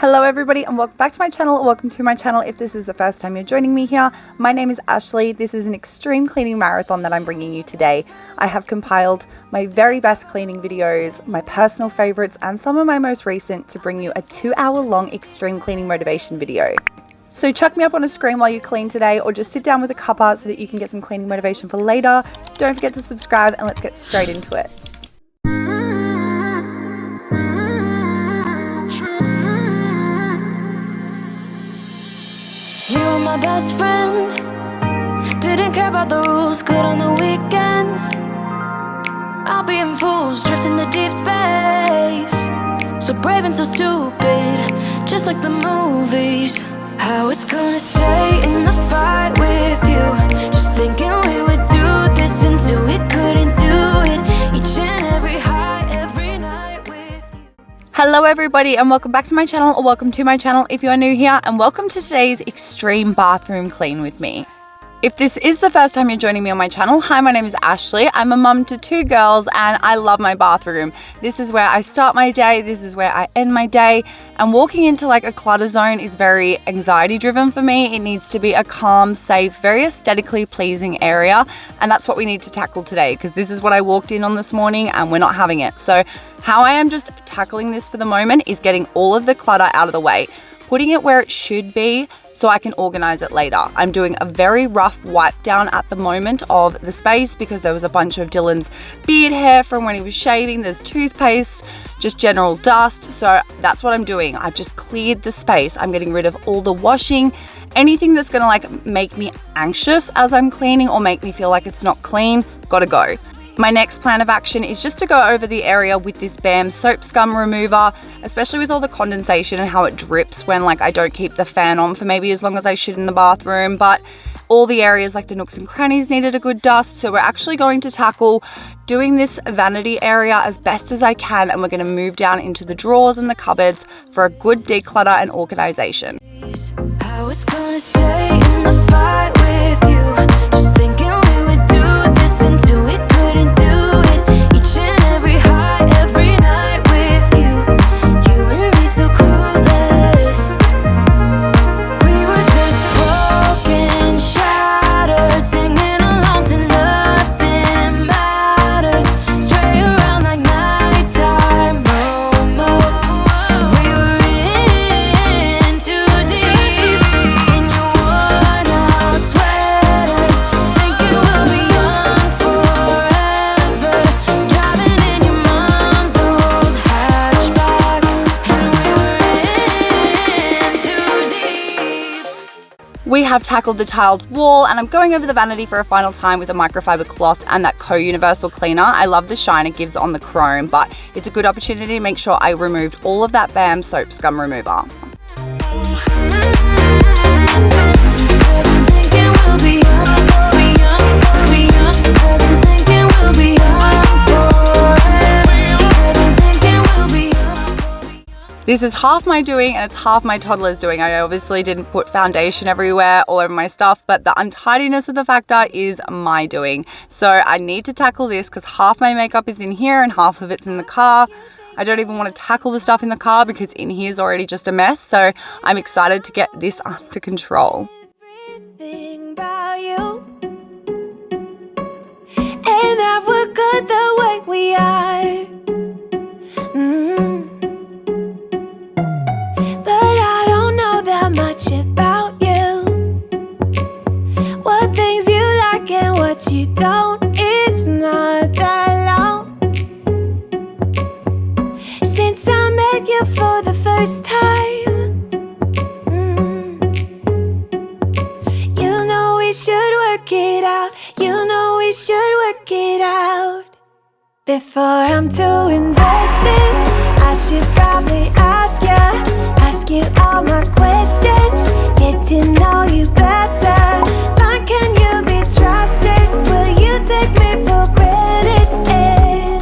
Hello everybody and welcome back to my channel. Welcome to my channel if this is the first time you're joining me here. My name is Ashleigh. This is an extreme cleaning marathon that I'm bringing you today. I have compiled my very best cleaning videos, my personal favorites and some of my most recent to bring you a 2-hour long extreme cleaning motivation video. So chuck me up on a screen while you clean today or just sit down with a cuppa so that you can get some cleaning motivation for later. Don't forget to subscribe and let's get straight into it. You were my best friend, didn't care about the rules, good on the weekends. I'll be in fools, drifting to deep space. So brave and so stupid, just like the movies. I was gonna stay in the fight with you, just thinking we would do this until we couldn't do it. Each and every high, every night with you. Hello everybody and welcome back to my channel, or welcome to my channel if you are new here, and welcome to today's extreme bathroom clean with me. If this is the first time you're joining me on my channel, hi, my name is Ashleigh. I'm a mum to 2 girls and I love my bathroom. This is where I start my day, this is where I end my day, and walking into like a clutter zone is very anxiety driven for me. It needs to be a calm, safe, very aesthetically pleasing area, and that's what we need to tackle today because this is what I walked in on this morning and we're not having it. So how I am just tackling this for the moment is getting all of the clutter out of the way, putting it where it should be so I can organize it later. I'm doing a very rough wipe down at the moment of the space because there was a bunch of Dylan's beard hair from when he was shaving. There's toothpaste, just general dust. So that's what I'm doing. I've just cleared the space. I'm getting rid of all the washing, anything that's gonna like make me anxious as I'm cleaning or make me feel like it's not clean, gotta go. My next plan of action is just to go over the area with this BAM soap scum remover, especially with all the condensation and how it drips when like I don't keep the fan on for maybe as long as I should in the bathroom. But all the areas like the nooks and crannies needed a good dust. So we're actually going to tackle doing this vanity area as best as I can, and we're going to move down into the drawers and the cupboards for a good declutter and organization. I was gonna stay in the fight with you, just thinking we would do this until we couldn't do it. Each and every high, every night with you, you and me so clueless. We were just broken, shattered, singing along to nothing matters. Stray around like nighttime momos. We were in too deep, in your worn out sweaters, thinking we'll be young forever. Driving in your mom's old hatchback, and we were in too deep. We have tackled the tiled wall and I'm going over the vanity for a final time with a microfiber cloth and that co-universal cleaner. I love the shine it gives on the chrome, but it's a good opportunity to make sure I removed all of that BAM soap scum remover. This is half my doing and it's half my toddler's doing. I obviously didn't put foundation everywhere all over my stuff, but the untidiness of the factor is my doing. So I need to tackle this because half my makeup is in here and half of it's in the car. I don't even want to tackle the stuff in the car because in here is already just a mess. So I'm excited to get this under control. Everything about you, and that we're good the way we are. But I don't know that much about you. What things you like and what you don't. It's not that long since I met you for the first time. You know we should work it out. You know we should work it out. Before I'm too invested, I should probably ask you all my questions, get to know you better. Like, can you be trusted? Will you take me for granted? And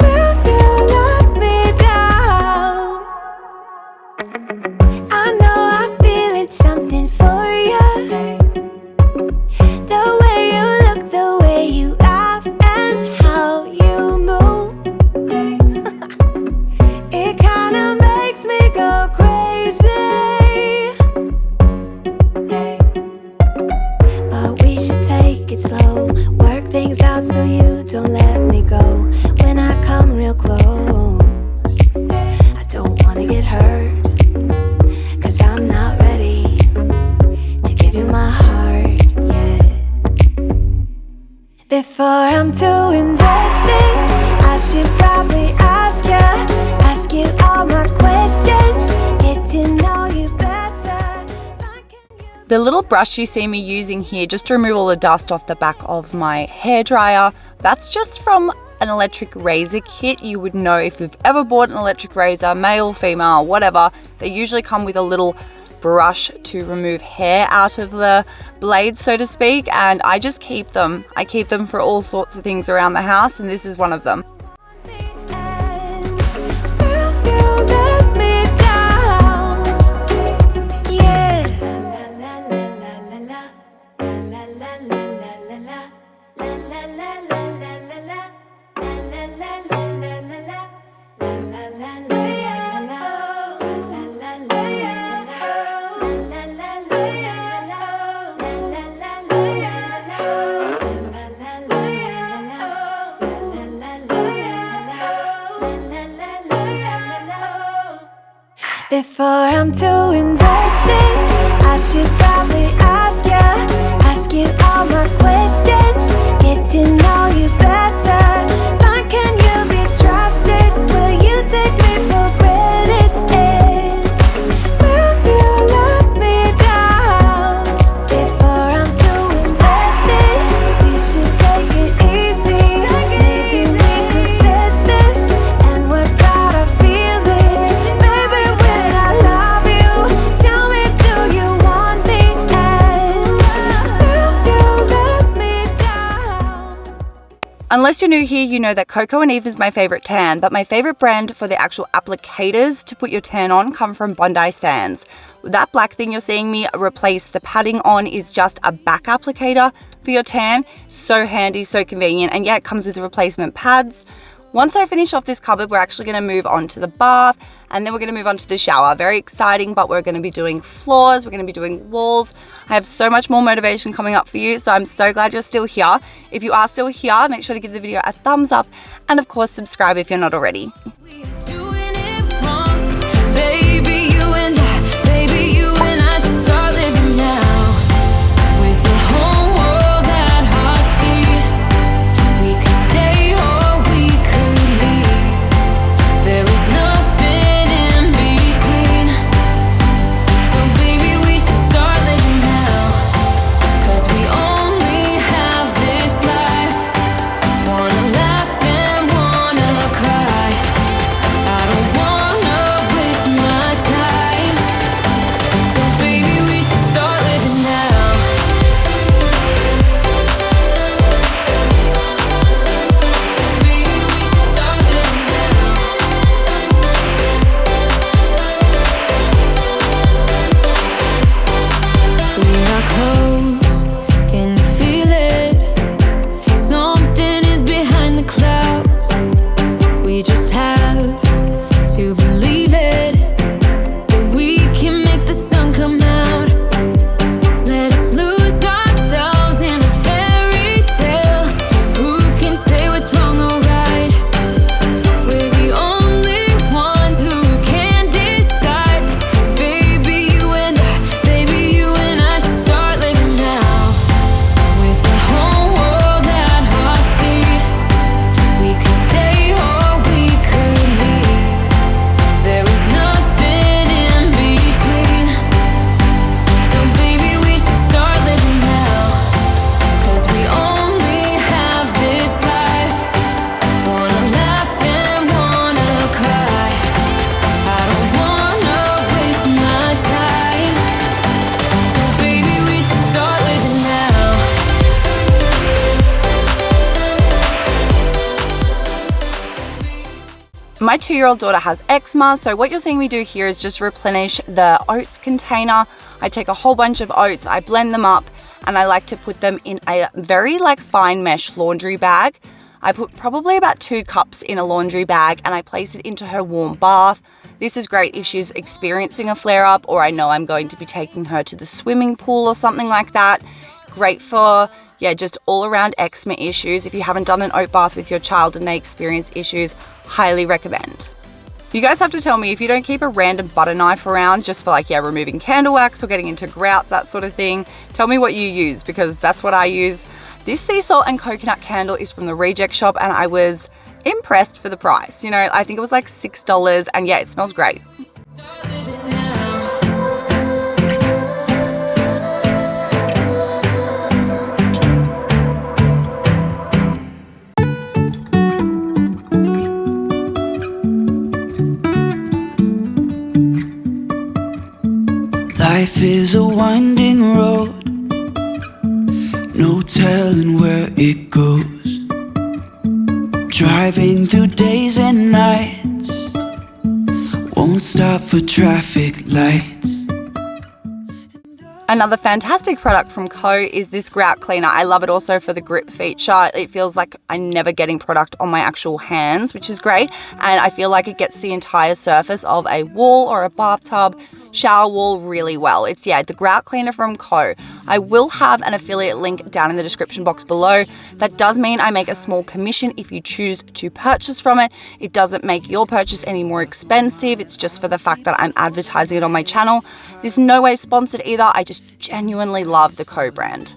will you let me down? I know I'm feeling something for you. The way you look, the way you laugh, and how you move. It kinda makes me go so you don't let me go. When I come real close, I don't wanna get hurt, 'cause I'm not ready to give you my heart yet. Before I'm too invested, I should probably ask you all my questions, get to know you better. The little brush you see me using here just to remove all the dust off the back of my hairdryer, that's just from an electric razor kit. You would know if you've ever bought an electric razor, male, female, whatever. They usually come with a little brush to remove hair out of the blades, so to speak, and I just keep them. I keep them for all sorts of things around the house, and this is one of them. Before I'm too invested, I should probably ask you all my questions, get to know you better. Like, can you be trusted? Will you take me for granted? And will you let me down? Before I'm too invested, we should take it easy. Maybe we could test this and work out our feelings. Maybe when I love you, tell me, do you want me? And will you let me down? Unless you're new here, you know that Coco and Eve is my favorite tan, but my favorite brand for the actual applicators to put your tan on come from Bondi Sands. That black thing you're seeing me replace the padding on is just a back applicator for your tan. So handy, so convenient, and yeah, it comes with replacement pads. Once I finish off this cupboard, we're actually going to move on to the bath, and then we're going to move on to the shower. Very exciting, but we're going to be doing floors, we're going to be doing walls. I have so much more motivation coming up for you, so I'm so glad you're still here. If you are still here, make sure to give the video a thumbs up, and of course subscribe if you're not already. Doing it wrong, baby, you and I should start living now. With the whole world at our feet, we could stay or we could leave. There is nothing in between. So baby, we should start living now, 'cause we only have this life. Wanna laugh and wanna cry. I don't wanna waste my time. So baby, we should start living now. Baby, we should start living now. We are close, can you feel it? Something is behind the clouds. We just have to believe it, that we can make the sun come out. Let us lose ourselves in a fairy tale. Who can say what's wrong or right? We're the only ones who can decide. Baby, you and I should start living now. With the whole world at our feet, we could stay or we could leave. There is nothing in between. So baby, we should start living now, 'cause we only have this life. Wanna laugh and wanna cry. I don't wanna waste my time. So baby, we should start living now. My 2-year-old daughter has eczema, so what you're seeing me do here is just replenish the oats container. I take a whole bunch of oats, I blend them up, and I like to put them in a very fine mesh laundry bag. I put probably about 2 cups in a laundry bag, and I place it into her warm bath. This is great if she's experiencing a flare-up, or I know I'm going to be taking her to the swimming pool or something like that. Great for yeah, just all around eczema issues. If you haven't done an oat bath with your child and they experience issues, highly recommend. You guys have to tell me if you don't keep a random butter knife around just for like, yeah, removing candle wax or getting into grouts, that sort of thing. Tell me what you use, because that's what I use. This sea salt and coconut candle is from the Reject Shop, and I was impressed for the price. You know, I think it was like $6, and yeah, it smells great. Life is a winding road, no telling where it goes. Driving through days and nights, won't stop for traffic lights. Another fantastic product from Co is this grout cleaner. I love it also for the grip feature. It feels like I'm never getting product on my actual hands, which is great. And I feel like it gets the entire surface of a wall or a bathtub, shower wall really well. It's, yeah, the grout cleaner from Co. I will have an affiliate link down in the description box below. That does mean I make a small commission if you choose to purchase from it. It doesn't make your purchase any more expensive. It's just for the fact that I'm advertising it on my channel. This is no way sponsored either. I just genuinely love the Co brand.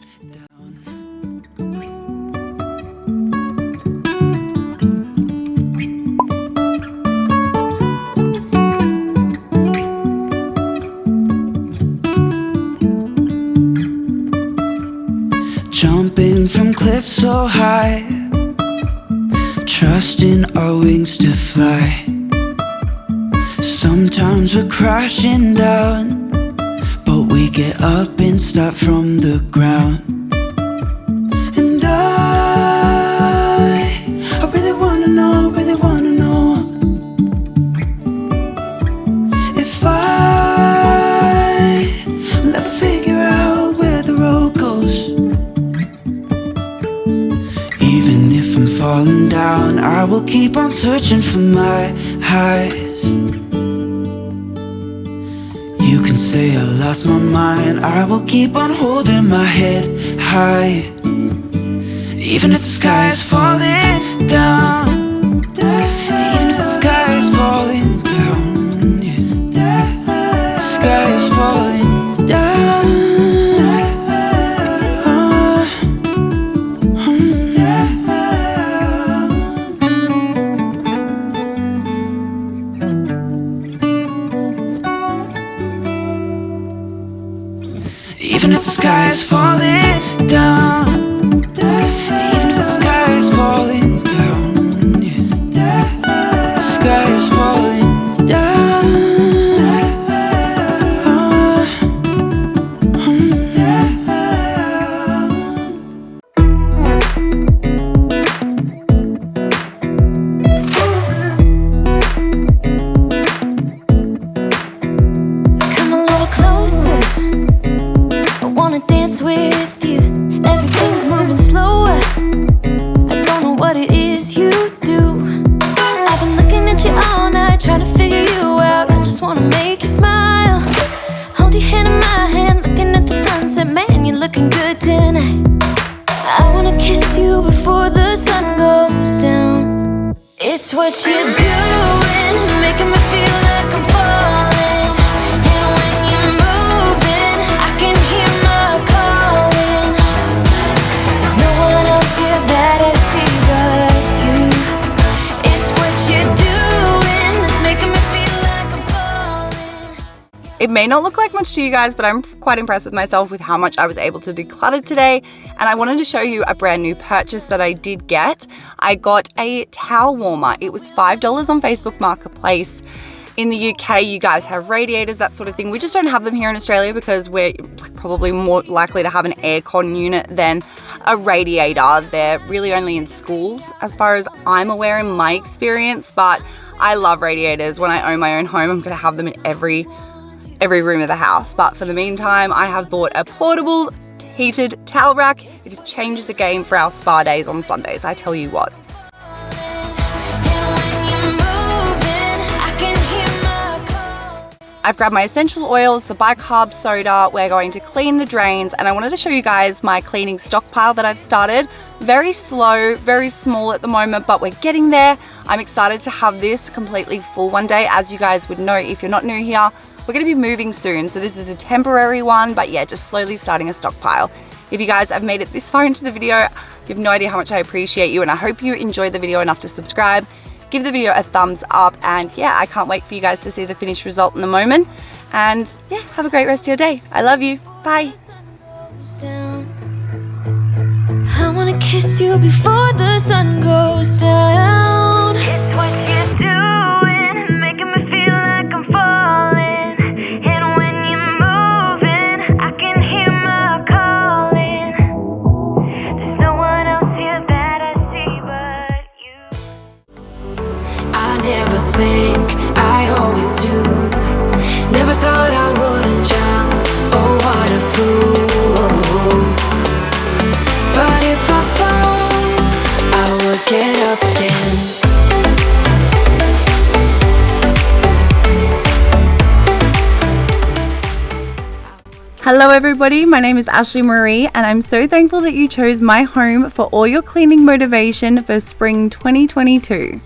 Jumping from cliffs so high, trusting our wings to fly. Sometimes we're crashing down, but we get up and start from the ground. And I really wanna know, if I will ever figure out where the road goes. Even if I'm falling down, I will keep on searching for my highs. You can say I lost my mind, I will keep on holding my head high. Even if the sky is falling down, even if the sky is falling down, yeah. The sky is falling down. Even if the sky is falling down, even if the sky is falling down, yeah. The sky is falling down. Come a little closer, I wanna dance with you. Everything's moving slower, I don't know what it is you do. I've been looking at you all night, trying to figure you out. I just wanna make you smile. Hold your hand in my hand, looking at the sunset. Man, you're looking good tonight. I wanna kiss you before the sun goes down. It's what you're doing, making me feel like I'm falling. And when you're moving, I can hear my calling. There's no one else here that I see but you. It's what you're doing that's making me feel like I'm falling. It may not look like much to you guys, but I'm quite impressed with myself with how much I was able to declutter today. And I wanted to show you a brand new purchase that I did get. I got a towel warmer. It was $5 on Facebook Marketplace. In the UK, you guys have radiators, that sort of thing. We just don't have them here in Australia because we're probably more likely to have an aircon unit than a radiator. They're really only in schools, as far as I'm aware in my experience, but I love radiators. When I own my own home, I'm gonna have them in every room of the house. But for the meantime, I have bought a portable heated towel rack. It just changes the game for our spa days on Sundays, I tell you what. I've grabbed my essential oils, the bicarb soda, we're going to clean the drains, and I wanted to show you guys my cleaning stockpile that I've started. Very slow, very small at the moment, but we're getting there. I'm excited to have this completely full one day. As you guys would know, if you're not new here, we're going to be moving soon, so this is a temporary one, but yeah, just slowly starting a stockpile. If you guys have made it this far into the video, you have no idea how much I appreciate you, and I hope you enjoyed the video enough to subscribe. Give the video a thumbs up, and yeah, I can't wait for you guys to see the finished result in a moment. And yeah, have a great rest of your day. I love you. Bye. I wanna kiss you before the sun goes down. It's what you're doing, making me feel like I'm falling. And when you're moving, I can hear my calling. There's no one else here that I see but you. I never think, I always do. Never thought I wouldn't jump, oh what a fool. But if I fall, I will get up again. Hello everybody, my name is Ashleigh Maree, and I'm so thankful that you chose my home for all your cleaning motivation for spring 2022.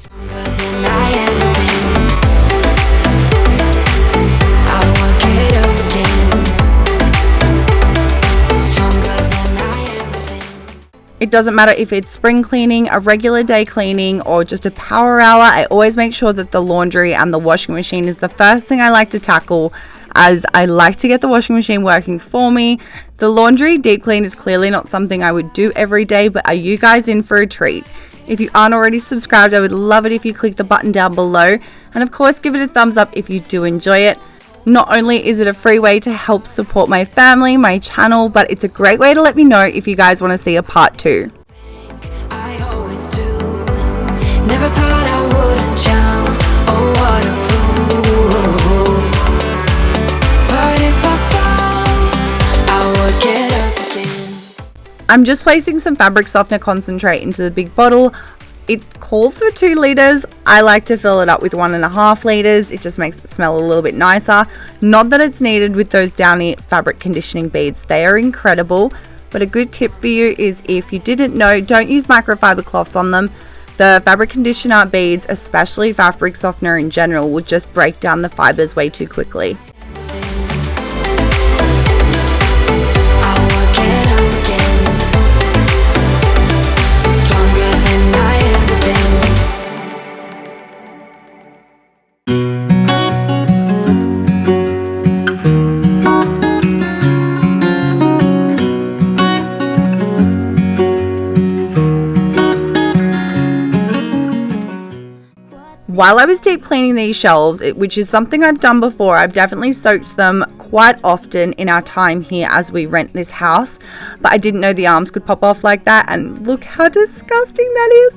It doesn't matter if it's spring cleaning, a regular day cleaning, or just a power hour. I always make sure that the laundry and the washing machine is the first thing I like to tackle, as I like to get the washing machine working for me. The laundry deep clean is clearly not something I would do every day, but are you guys in for a treat? If you aren't already subscribed, I would love it if you click the button down below, and of course give it a thumbs up if you do enjoy it. Not only is it a free way to help support my family, my channel, but it's a great way to let me know if you guys want to see a part 2. I always do. Never thought I wouldn't jump, oh what a fool. But if I fall, I will get up again. I'm just placing some fabric softener concentrate into the big bottle. It calls for 2 liters. I like to fill it up with 1.5 liters. It just makes it smell a little bit nicer. Not that it's needed with those downy fabric conditioning beads. They are incredible. But a good tip for you is, if you didn't know, don't use microfiber cloths on them. The fabric conditioner beads, especially fabric softener in general, will just break down the fibers way too quickly. While I was deep cleaning these shelves, which is something I've done before, I've definitely soaked them quite often in our time here as we rent this house, but I didn't know the arms could pop off like that, and look how disgusting that is.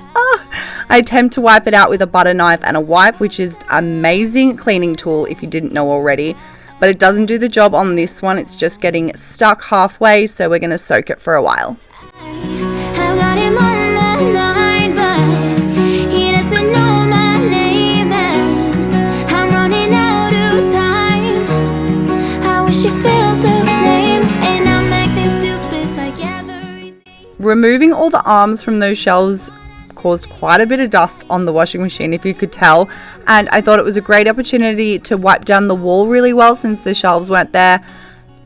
I attempt to wipe it out with a butter knife and a wipe, which is an amazing cleaning tool if you didn't know already, but it doesn't do the job on this one. It's just getting stuck halfway, so we're going to soak it for a while. I've got him on my mind, but he doesn't know my name, and I'm running out of time. I wish you felt the same, and I'm acting stupid like every day. Removing all the arms from those shelves caused quite a bit of dust on the washing machine, if you could tell, and I thought it was a great opportunity to wipe down the wall really well since the shelves weren't there,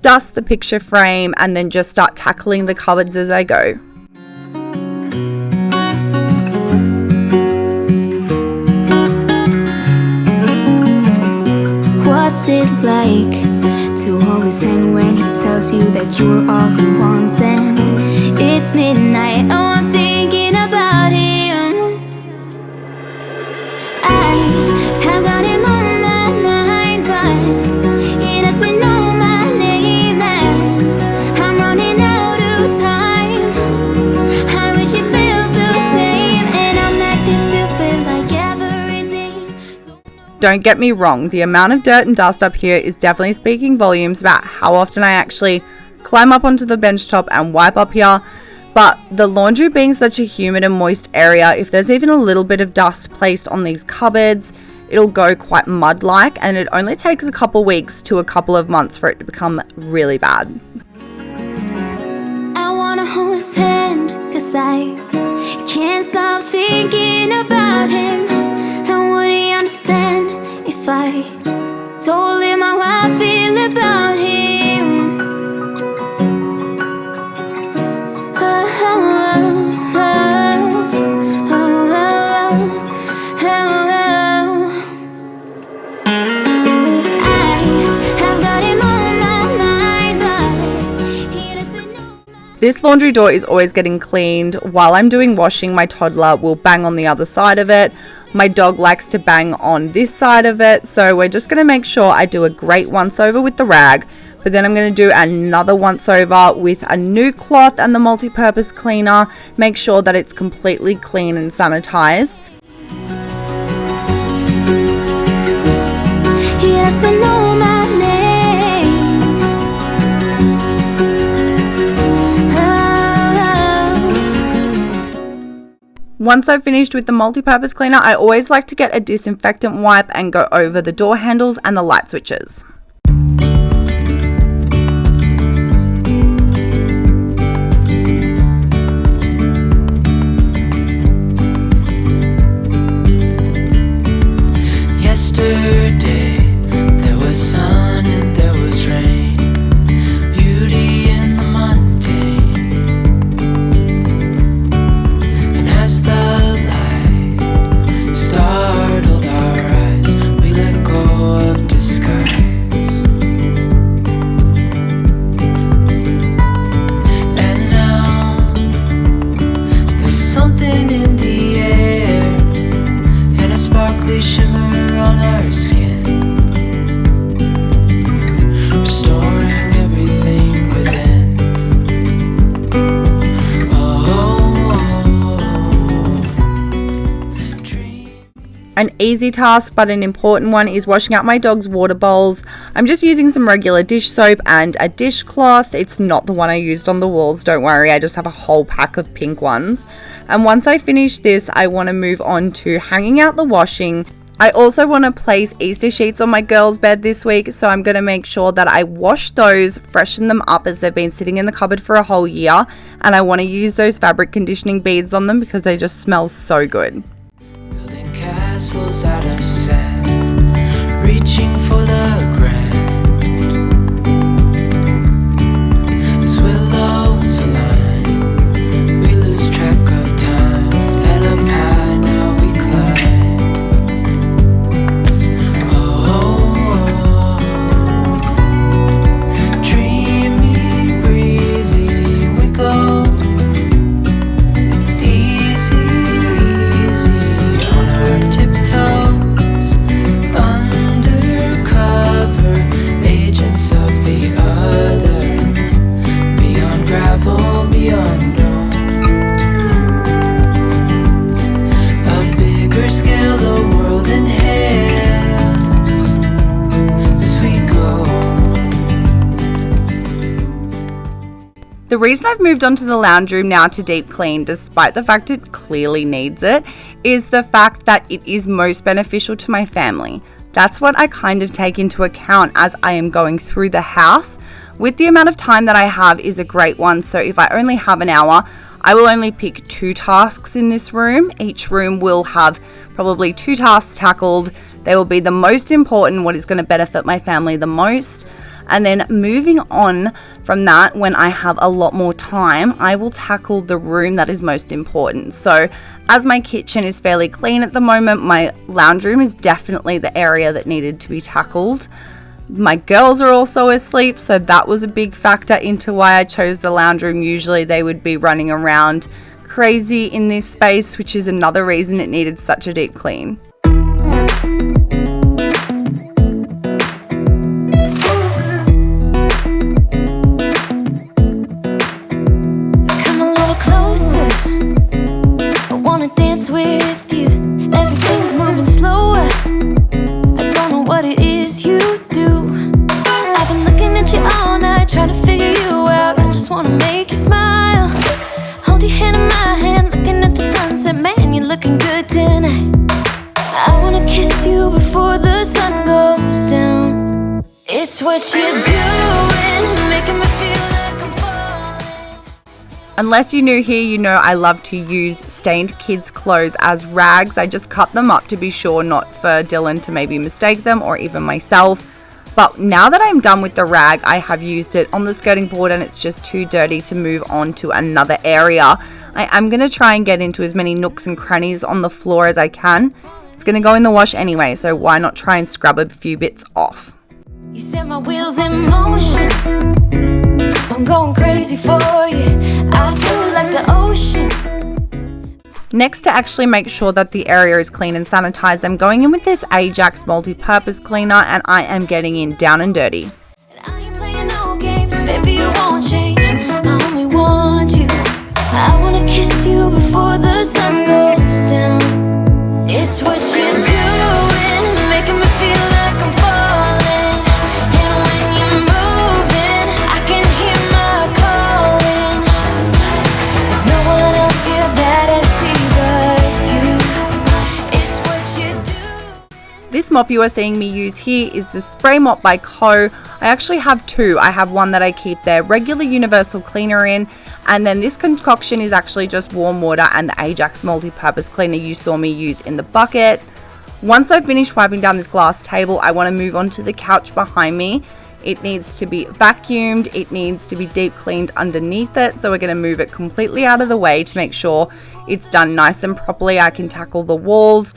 dust the picture frame, and then just start tackling the cupboards as I go. What's it like to hold his hand when he tells you that you are all he wants? And it's midnight, oh I'm thinking about him. I have got him on my mind, but he doesn't know my name, and I'm running out of time. I wish you felt the same, and I'm acting stupid like every day. Don't get me wrong, the amount of dirt and dust up here is definitely speaking volumes about how often I actually climb up onto the bench top and wipe up here. But the laundry being such a humid and moist area, if there's even a little bit of dust placed on these cupboards, it'll go quite mud-like, and it only takes a couple weeks to a couple of months for it to become really bad. I wanna hold his hand, 'cause I can't stop thinking about him. And would he understand if I told him how I feel about him? This laundry door is always getting cleaned. While I'm doing washing, my toddler will bang on the other side of it. My dog likes to bang on this side of it. So we're just going to make sure I do a great once over with the rag. But then I'm going to do another once over with a new cloth and the multi-purpose cleaner. Make sure that it's completely clean and sanitized. He doesn't know my name. Once I've finished with the multi-purpose cleaner, I always like to get a disinfectant wipe and go over the door handles and the light switches. Yesterday there was sun and there was rain, beauty in the mundane. And as the light startled our eyes, we let go of disguise. And now there's something in the air and a sparkly shimmer on our skin, restoring everything within. An easy task but an important one is washing out my dog's water bowls. I'm just using some regular dish soap and a dishcloth. It's not the one I used on the walls, don't worry, I just have a whole pack of pink ones. And once I finish this, I want to move on to hanging out the washing. I also want to place Easter sheets on my girls' bed this week, so I'm going to make sure that I wash those, freshen them up as they've been sitting in the cupboard for a whole year, and I want to use those fabric conditioning beads on them because they just smell so good. Building castles out of sand, reaching for the grand. As willows align, we lose track of time. Head up high, now we climb. Dreamy, breezy, we go. Easy, easy on our tiptoes. Undercover agents of the other. Beyond gravel, beyond dawn. A bigger scale, the world inhales as we go. The reason I've moved on to the lounge room now to deep clean, despite the fact it clearly needs it, is the fact that it is most beneficial to my family. That's what I kind of take into account as I am going through the house. With the amount of time that I have is a great one, so if I only have an hour, I will only pick 2 tasks in this room. Each room will have probably 2 tasks tackled. They will be the most important, what is going to benefit my family the most. And then moving on from that, when I have a lot more time, I will tackle the room that is most important. So as my kitchen is fairly clean at the moment, my lounge room is definitely the area that needed to be tackled. My girls are also asleep, so that was a big factor into why I chose the lounge room. Usually they would be running around crazy in this space, which is another reason it needed such a deep clean. Come a little closer. I wanna dance with you. Everything's moving slower. I don't know what it is you do. I've been looking at you all night, trying to figure you out. I just wanna make you smile. Hold your hand in my hand, looking at the sunset. Man, you're looking good tonight. It's what you're doing, making me feel like I'm falling. Unless you're new here, you know I love to use stained kids' clothes as rags. I just cut them up to be sure not for Dylan to maybe mistake them, or even myself. But now that I'm done with the rag, I have used it on the skirting board and it's just too dirty to move on to another area. I am going to try and get into as many nooks and crannies on the floor as I can. It's going to go in the wash anyway, so why not try and scrub a few bits off. You set my wheels in motion. I'm going crazy for you. I feel like the ocean. Next, to actually make sure that the area is clean and sanitized, I'm going in with this Ajax multi-purpose cleaner and I am getting in down and dirty. And I ain't playing no games, baby, you won't change. I only want you. I wanna kiss you before the sun goes down. It's what you're doing, making me feel like I'm falling. And when you're moving, I can hear my calling. There's no one else here that I see but you. It's what you do. This mop you are seeing me use here is the Spray Mop by Co. I actually have two. I have one that I keep their regular universal cleaner in, and then this concoction is actually just warm water and the Ajax multi-purpose cleaner you saw me use in the bucket. Once I've finished wiping down this glass table, I want to move on to the couch behind me. It needs to be vacuumed, it needs to be deep cleaned underneath it, so we're going to move it completely out of the way to make sure it's done nice and properly. I can tackle the walls.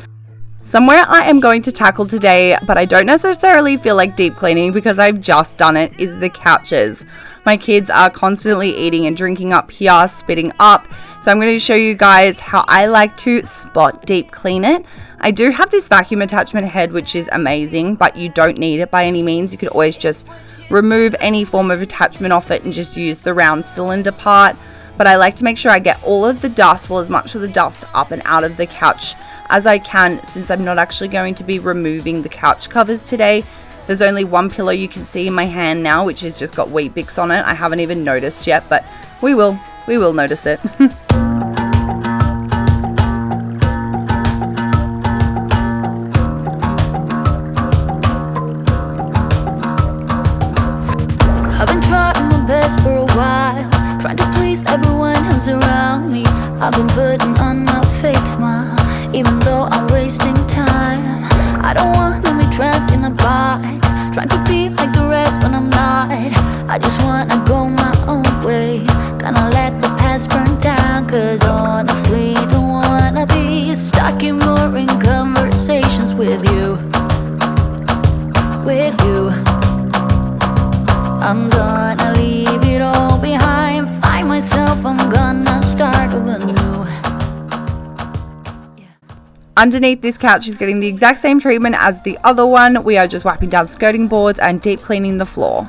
Somewhere I am going to tackle today, but I don't necessarily feel like deep cleaning because I've just done it, is the couches. My kids are constantly eating and drinking up here, spitting up. So I'm going to show you guys how I like to spot deep clean it. I do have this vacuum attachment head, which is amazing, but you don't need it by any means. You could always just remove any form of attachment off it and just use the round cylinder part. But I like to make sure I get all of the dust, well, as much of the dust up and out of the couch as I can, since I'm not actually going to be removing the couch covers today. There's only one pillow you can see in my hand now, which has just got Weet-Bix on it. I haven't even noticed yet, but we will notice it. I've been trying my best for a while, trying to please everyone who's around me. I've been putting on my fake smile, even though I'm wasting time. I don't want to be trapped in a box, trying to be like the rest but I'm not. I just wanna go my own way, gonna let the past burn down. Cause honestly, don't wanna be stuck in boring conversations with you. With you, I'm gonna leave it all behind, find myself, I'm gonna start over new. Underneath this couch is getting the exact same treatment as the other one. We are just wiping down skirting boards and deep cleaning the floor.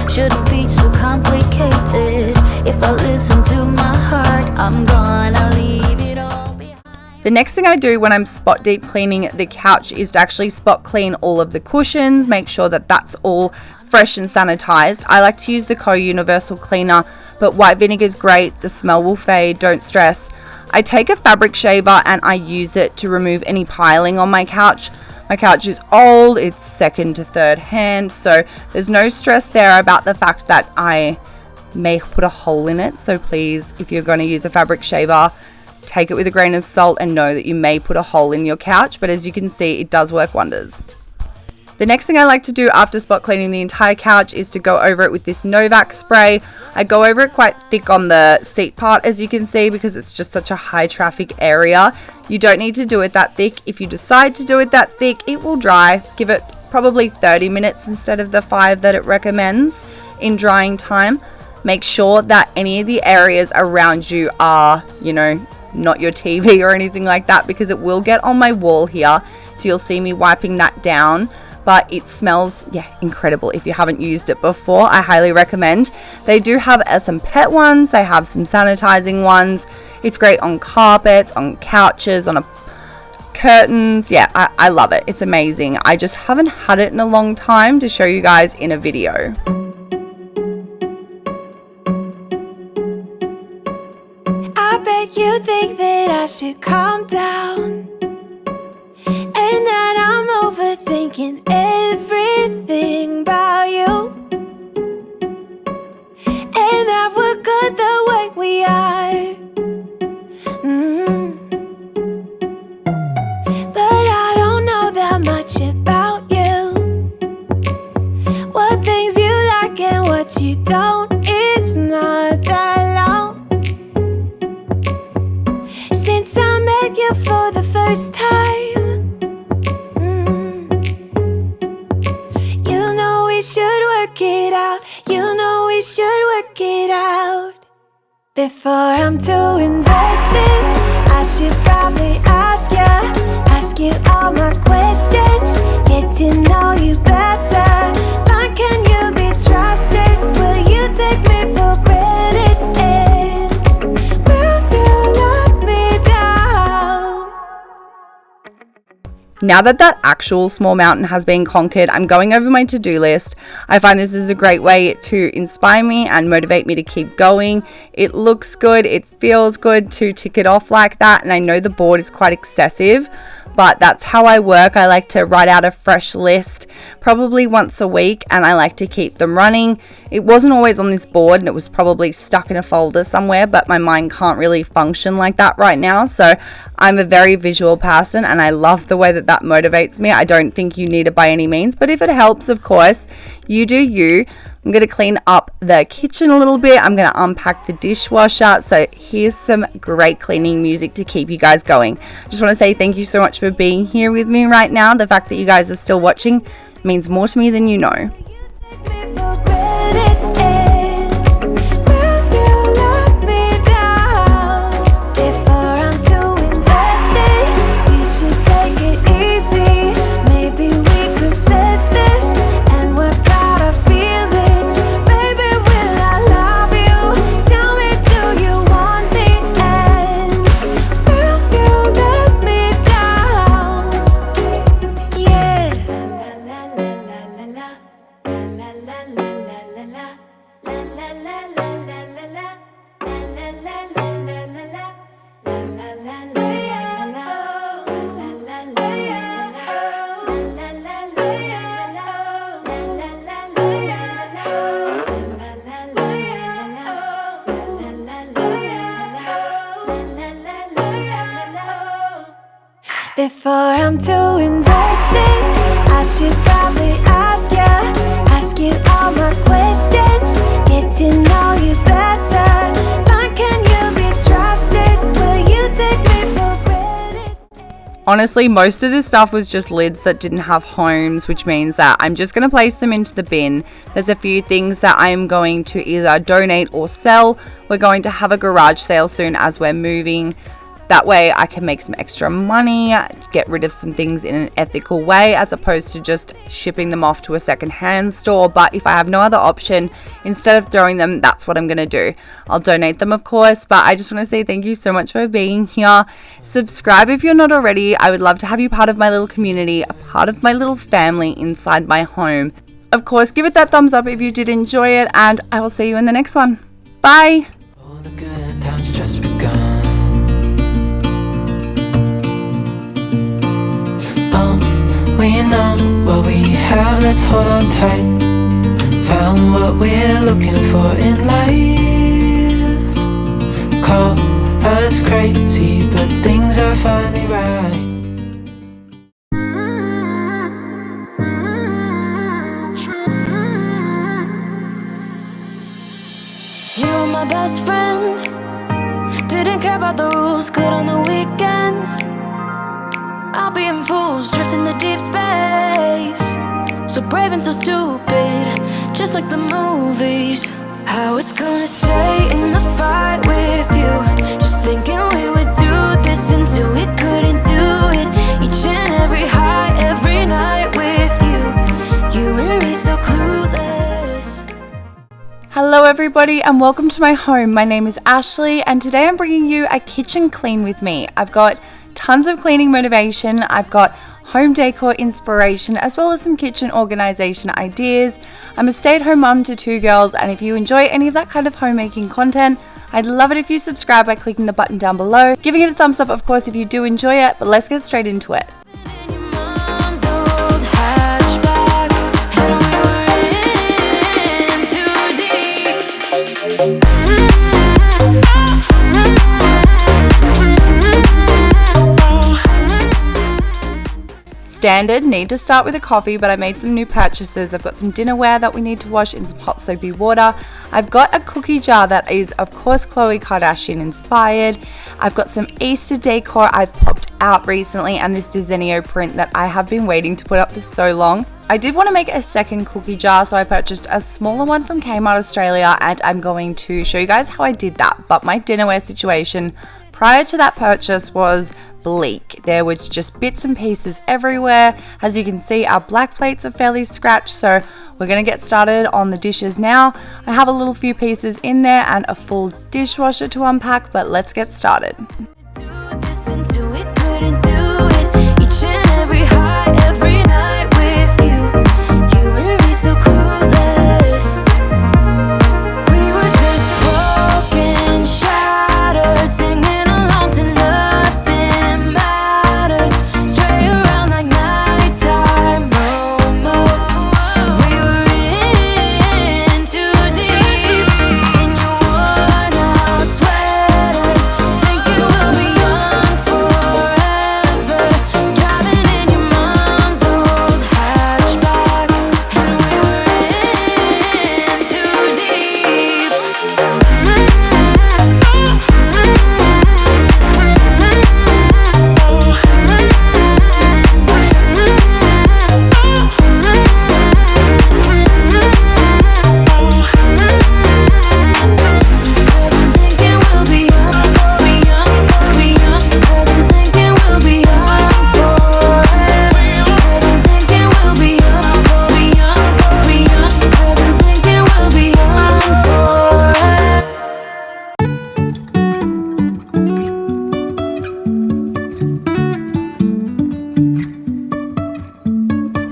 Shouldn't be so complicated. If I listen to my heart, I'm gonna leave it all behind. The next thing I do when I'm spot deep cleaning the couch is to actually spot clean all of the cushions, make sure that that's all fresh and sanitized. I like to use the Co Universal Cleaner, but white vinegar is great. The smell will fade, don't stress. I take a fabric shaver and I use it to remove any piling on my couch. My couch is old, it's second to third hand, so there's no stress there about the fact that I may put a hole in it. So please, if you're going to use a fabric shaver, take it with a grain of salt and know that you may put a hole in your couch, but as you can see, it does work wonders. The next thing I like to do after spot cleaning the entire couch is to go over it with this Novak spray. I go over it quite thick on the seat part, as you can see, because it's just such a high traffic area. You don't need to do it that thick. If you decide to do it that thick, it will dry. Give it probably 30 minutes instead of the 5 that it recommends in drying time. Make sure that any of the areas around you are, not your TV or anything like that, because it will get on my wall here. So you'll see me wiping that down. But it smells, yeah, incredible. If you haven't used it before, I highly recommend. They do have some pet ones. They have some sanitizing ones. It's great on carpets, on couches, on curtains. Yeah, I love it. It's amazing. I just haven't had it in a long time to show you guys in a video. I bet you think that I should calm down, and that I'm overthinking everything about you, and that we're good the way we are. But I don't know that much about you, what things you like and what you don't. It's not that long since I met you for the first time. You know we should work it out. You know we should work it out. Before I'm too invested, I should probably ask you all my questions, get to know you better. Like, can you be trusted? Will you take me for granted? And will you let me down? Now that actual small mountain has been conquered, I'm going over my to-do list. I find this is a great way to inspire me and motivate me to keep going. It looks good, it feels good to tick it off like that, and I know the board is quite excessive, but that's how I work. I like to write out a fresh list probably once a week, and I like to keep them running. It wasn't always on this board, and it was probably stuck in a folder somewhere, but my mind can't really function like that right now. So I'm a very visual person, and I love the way that motivates me. I don't think you need it by any means, but if it helps, of course, you do you. I'm going to clean up the kitchen a little bit. I'm going to unpack the dishwasher. So here's some great cleaning music to keep you guys going. I just want to say thank you so much for being here with me right now. The fact that you guys are still watching means more to me than you know. Before I'm too invested, I should probably ask you all my questions, get to know you better. Like, can you be trusted? Will you take me for granted? Honestly, most of this stuff was just lids that didn't have homes, which means that I'm just going to place them into the bin. There's a few things that I'm going to either donate or sell. We're going to have a garage sale soon as we're moving. That way I can make some extra money, get rid of some things in an ethical way, as opposed to just shipping them off to a secondhand store. But if I have no other option, instead of throwing them, that's what I'm going to do. I'll donate them, of course, but I just want to say thank you so much for being here. Subscribe if you're not already. I would love to have you part of my little community, a part of my little family inside my home. Of course, give it that thumbs up if you did enjoy it, and I will see you in the next one. Bye! All the good times just begun. We know what we have, let's hold on tight. Found what we're looking for in life. Call us crazy, but things are finally right. You were my best friend, didn't care about the rules, good on the weekends. I'll be in fools, drifting to deep space. So brave and so stupid, just like the movies. I was gonna stay in the fight with you, just thinking we would do everybody and welcome to my home. My name is Ashleigh and today I'm bringing you a kitchen clean with me. I've got tons of cleaning motivation, I've got home decor inspiration as well as some kitchen organization ideas. I'm a stay-at-home mum to 2 girls, and if you enjoy any of that kind of homemaking content, I'd love it if you subscribe by clicking the button down below, giving it a thumbs up of course if you do enjoy it, but let's get straight into it. Standard, need to start with a coffee, but I made some new purchases. I've got some dinnerware that we need to wash in some hot soapy water. I've got a cookie jar that is of course Khloe Kardashian inspired. I've got some Easter decor I've popped out recently and this Desenio print that I have been waiting to put up for so long. I did want to make a second cookie jar, so I purchased a smaller one from Kmart Australia and I'm going to show you guys how I did that. But my dinnerware situation prior to that purchase was bleak. There was just bits and pieces everywhere. As you can see, our black plates are fairly scratched, so we're going to get started on the dishes now. I have a little few pieces in there and a full dishwasher to unpack, but let's get started.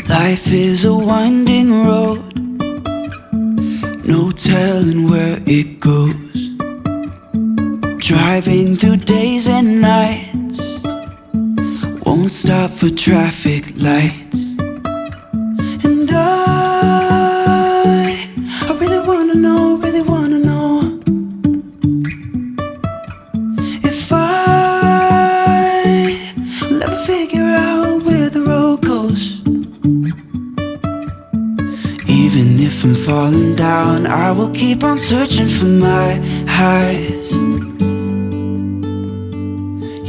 Life is a winding road, no telling where it goes. Driving through days and nights, won't stop for traffic lights. And I really wanna know, if I will ever figure out where the road goes. Even if I'm falling down, I will keep on searching for my highs.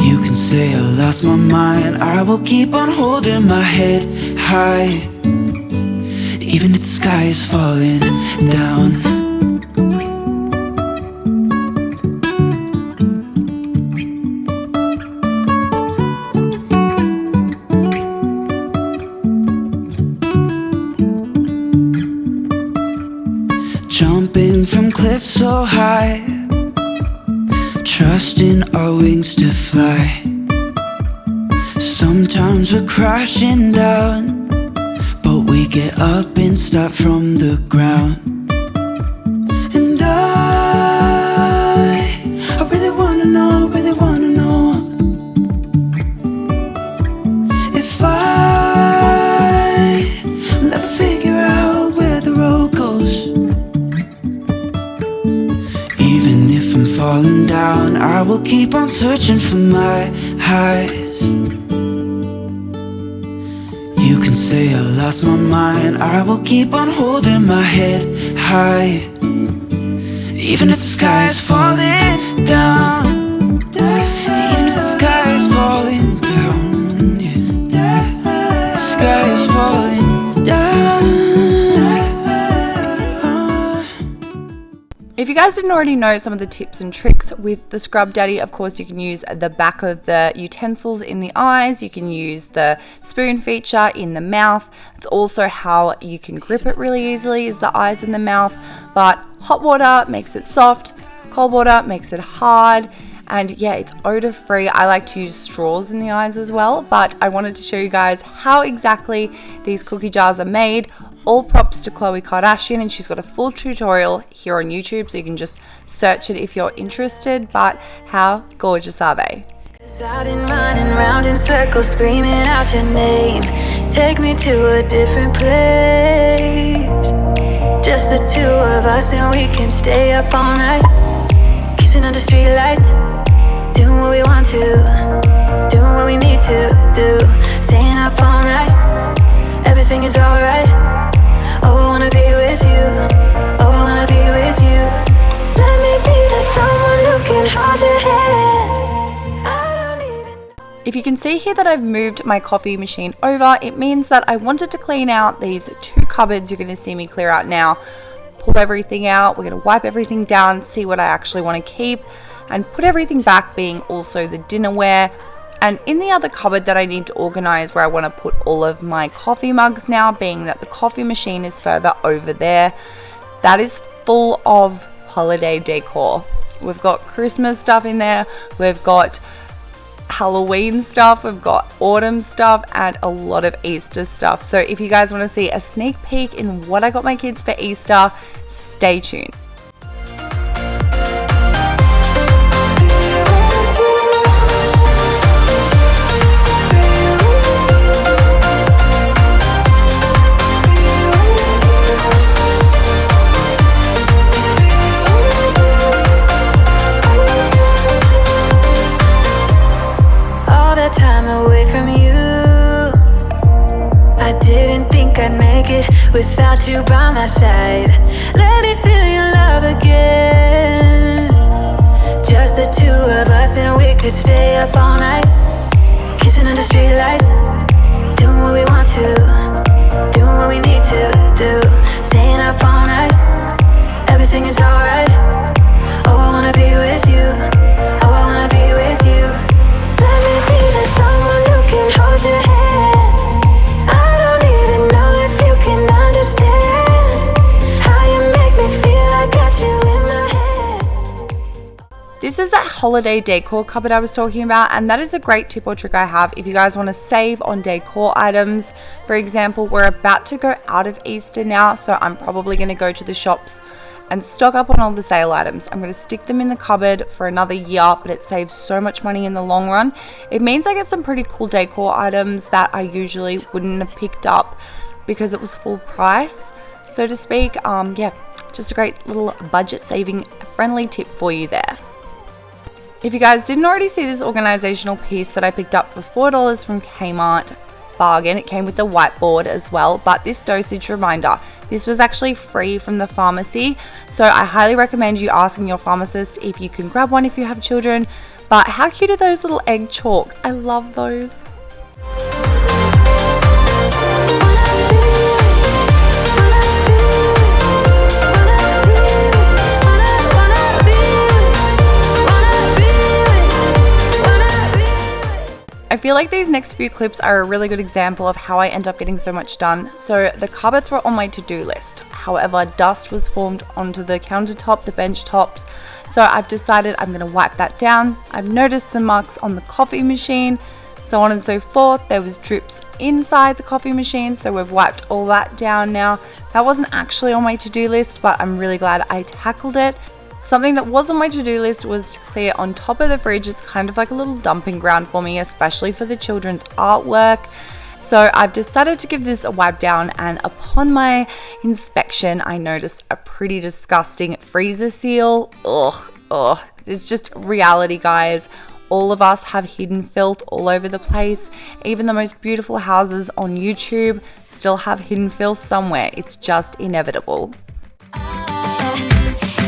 You can say I lost my mind, I will keep on holding my head high. Even if the sky is falling down. Jumping from cliffs so high, trusting our wings to fly. Sometimes we're crashing down, but we get up and start from the ground. And I really wanna know, if I will ever figure out where the road goes. Even if I'm falling down, I will keep on searching for my highs. You can say I lost my mind, I will keep on holding my head high. Even if the sky is falling down, even if the sky is falling down, yeah. The sky is falling down. If you guys didn't already know some of the tips and tricks with the Scrub Daddy, of course you can use the back of the utensils in the eyes, you can use the spoon feature in the mouth. It's also how you can grip it really easily is the eyes and the mouth. But Hot water makes it soft, cold water makes it hard, and yeah, it's odor free. I like to use straws in the eyes as well, but I wanted to show you guys how exactly these cookie jars are made. All props to Khloe Kardashian, and she's got a full tutorial here on YouTube, so you can just search it if you're interested. But how gorgeous are they? 'Cause I've been running round in circles screaming out your name. Take me to a different place. Just the two of us and we can stay up all night, kissing under street lights, doing what we want to, doing what we need to do, staying up all night, everything is alright. Oh, I wanna be with you, oh, I wanna be with you. Let me be that someone who can hold your hand. I don't even know. If you can see here that I've moved my coffee machine over, it means that I wanted to clean out these two cupboards you're going to see me clear out now. Pull everything out, we're going to wipe everything down, see what I actually want to keep, and put everything back, being also the dinnerware. And in the other cupboard that I need to organize, where I want to put all of my coffee mugs now, being that the coffee machine is further over there, that is full of holiday decor. We've got Christmas stuff in there, we've got Halloween stuff, we've got autumn stuff, and a lot of Easter stuff. So if you guys want to see a sneak peek in what I got my kids for Easter, stay tuned. Without you by my side, let me feel your love again. Just the two of us and we could stay up all night, kissing under street lights, doing what we want to, doing what we need to do, staying up all night, everything is alright. Oh, I wanna be with you, oh, I wanna be with you. Let me be the someone who can hold your hand. I don't even know if you can understand how you make me feel. I got you in my head. This is that holiday decor cupboard I was talking about, and that is a great tip or trick I have if you guys want to save on decor items. For example, we're about to go out of Easter now, so I'm probably going to go to the shops and stock up on all the sale items. I'm going to stick them in the cupboard for another year, but it saves so much money in the long run. It means I get some pretty cool decor items that I usually wouldn't have picked up because it was full price, so to speak. Yeah, just a great little budget saving friendly tip for you there. If you guys didn't already see this organizational piece that I picked up for $4 from Kmart, bargain. It came with the whiteboard as well, but this dosage reminder, this was actually free from the pharmacy, so I highly recommend you asking your pharmacist if you can grab one if you have children. But how cute are those little egg chalks? I love those. I feel like these next few clips are a really good example of how I end up getting so much done. So the cupboards were on my to-do list. However, dust was formed onto the countertop, the bench tops. So I've decided I'm going to wipe that down. I've noticed some marks on the coffee machine, so on and so forth. There was drips inside the coffee machine, so we've wiped all that down now. That wasn't actually on my to-do list, but I'm really glad I tackled it. Something that was on my to-do list was to clear on top of the fridge. It's kind of like a little dumping ground for me, especially for the children's artwork. So I've decided to give this a wipe down, and upon my inspection, I noticed a pretty disgusting freezer seal. Ugh, it's just reality, guys. All of us have hidden filth all over the place. Even the most beautiful houses on YouTube still have hidden filth somewhere. It's just inevitable.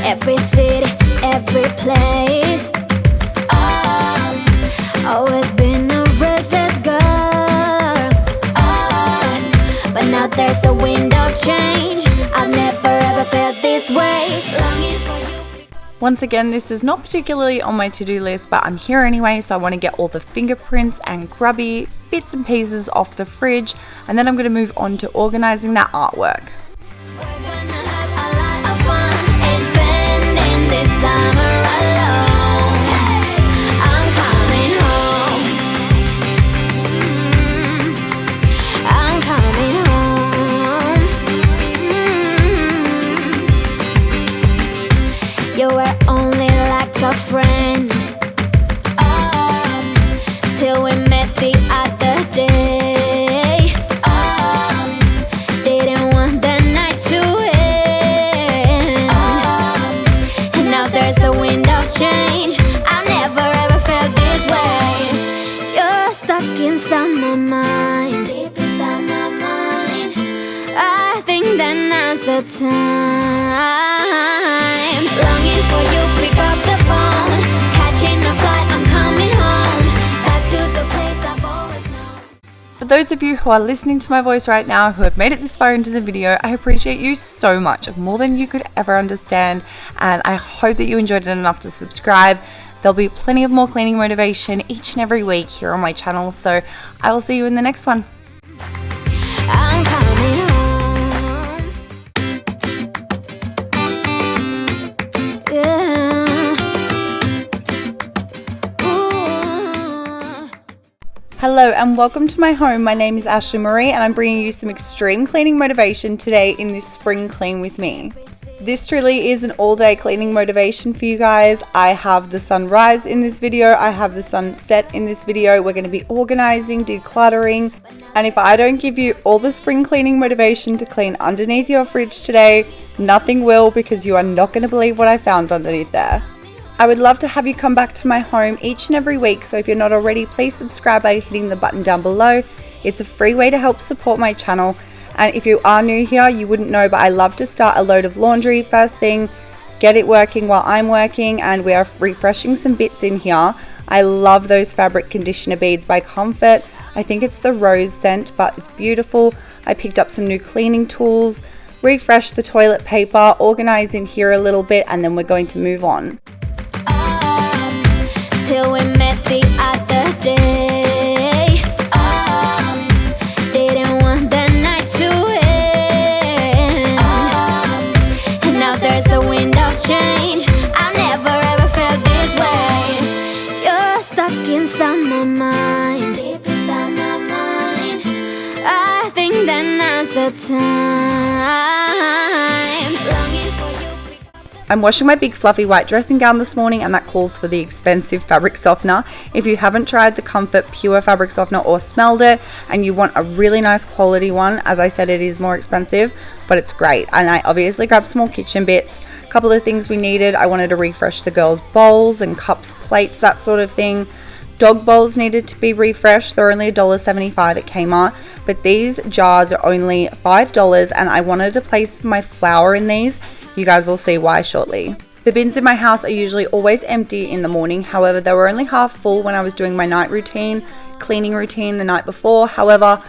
Every city, every place. Always been a restless girl. But now there's a window change. I've never ever felt this way. Longing for you. Once again, this is not particularly on my to-do list, but I'm here anyway, so I want to get all the fingerprints and grubby bits and pieces off the fridge, and then I'm going to move on to organizing that artwork. We're gonna have a lot of fun. It's this summer alone. I'm coming home. I'm coming home. You were only like a friend, till we met the other day. Didn't want the night to end, and now there's a wind of change. I've never ever felt this way. You're stuck inside my mind, deep inside my mind. I think that now's the time. Longing for you, pick up the phone. Catching a flight, I'm coming home. Back to the place I've always known. For those of you who are listening to my voice right now, who have made it this far into the video, I appreciate you so much, more than you could ever understand, and I hope that you enjoyed it enough to subscribe. There'll be plenty of more cleaning motivation each and every week here on my channel, so I will see you in the next one. I'm coming home. Yeah. Ooh. Hello and welcome to my home. My name is Ashleigh Maree and I'm bringing you some extreme cleaning motivation today in this spring clean with me. This truly is an all-day cleaning motivation for you guys. I have the sunrise in this video, I have the sunset in this video. We're going to be organizing, decluttering, and if I don't give you all the spring cleaning motivation to clean underneath your fridge today, nothing will, because you are not going to believe what I found underneath there. I would love to have you come back to my home each and every week, so if you're not already, please subscribe by hitting the button down below. It's a free way to help support my channel. And if you are new here, you wouldn't know, but I love to start a load of laundry first thing, get it working while I'm working, and we are refreshing some bits in here. I love those fabric conditioner beads by Comfort. I think it's the rose scent, but it's beautiful. I picked up some new cleaning tools, refreshed the toilet paper, organize in here a little bit, and then we're going to move on. Till we met the other day. Didn't want the night to end, and now there's a wind of change. I've never ever felt this way. You're stuck inside my mind, deep inside my mind. I think that now's the time. Longing for you. I'm washing my big fluffy white dressing gown this morning, and that calls for the expensive fabric softener. If you haven't tried the Comfort Pure fabric softener or smelled it and you want a really nice quality one, as I said, it is more expensive, but it's great. And I obviously grabbed some more kitchen bits, a couple of things we needed. I wanted to refresh the girls' bowls and cups, plates, that sort of thing. Dog bowls needed to be refreshed. They're only $1.75 at Kmart, but these jars are only $5, and I wanted to place my flour in these. You guys will see why shortly. The bins in my house are usually always empty in the morning. However, they were only half full when I was doing my night routine, cleaning routine the night before. However,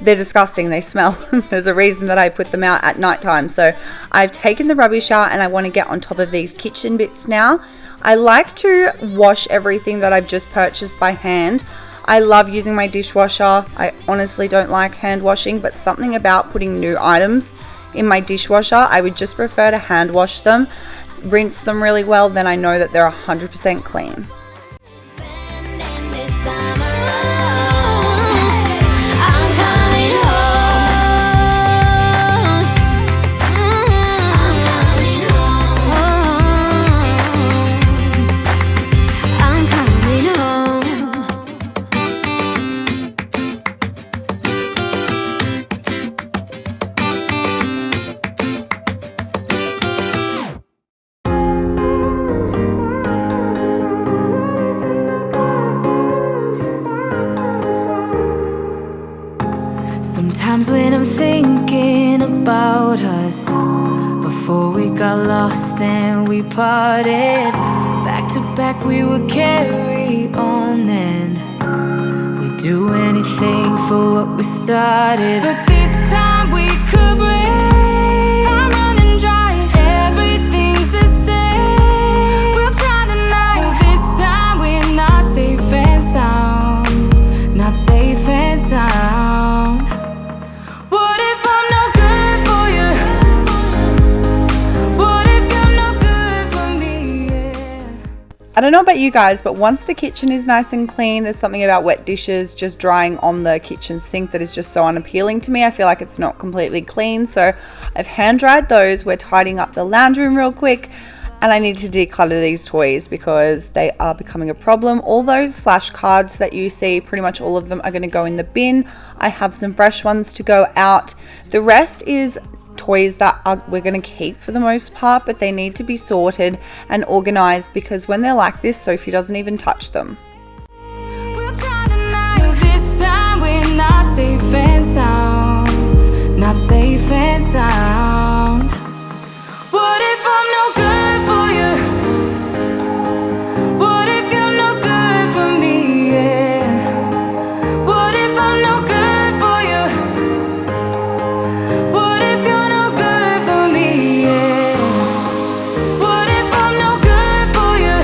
they're disgusting, they smell. There's a reason that I put them out at night time. So I've taken the rubbish out and I want to get on top of these kitchen bits now. I like to wash everything that I've just purchased by hand. I love using my dishwasher. I honestly don't like hand washing, but something about putting new items in my dishwasher, I would just prefer to hand wash them, rinse them really well, then I know that they're 100% clean. Spending this summer alone. I'm coming home. I'm coming home. Sometimes when I'm thinking about us, before we got lost and we parted, back to back we would carry on and we'd do anything for what we started. But this time we could break. I'm running dry, everything's the same. We'll try tonight, but this time we're not safe and sound. Not safe and sound. don't know about you guys, but once the kitchen is nice and clean, there's something about wet dishes just drying on the kitchen sink that is just so unappealing to me. I feel like it's not completely clean, so I've hand dried those. We're tidying up the lounge room real quick, and I need to declutter these toys because they are becoming a problem. All those flashcards that you see, pretty much all of them are going to go in the bin. I have some fresh ones to go out. The rest is toys that we're going to keep for the most part, but they need to be sorted and organized because when they're like this, Sophie doesn't even touch them. We'll try tonight. This time we're not safe and sound. Not safe and sound. What if I'm no good for you? What if you're no good for me? Yeah. What if I'm no good for you? What if you're no good for me? Yeah. What if I'm no good for you?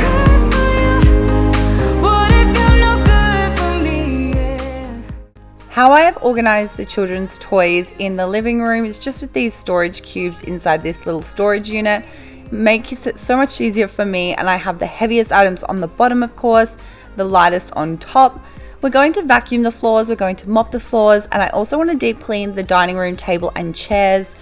What if you're no good for me? Yeah. How I have organized the children's toys in the living room is just with these storage cubes inside this little storage unit. Makes it so much easier for me, and I have the heaviest items on the bottom, of course, the lightest on top. We're going to vacuum the floors, we're going to mop the floors, and I also want to deep clean the dining room table and chairs.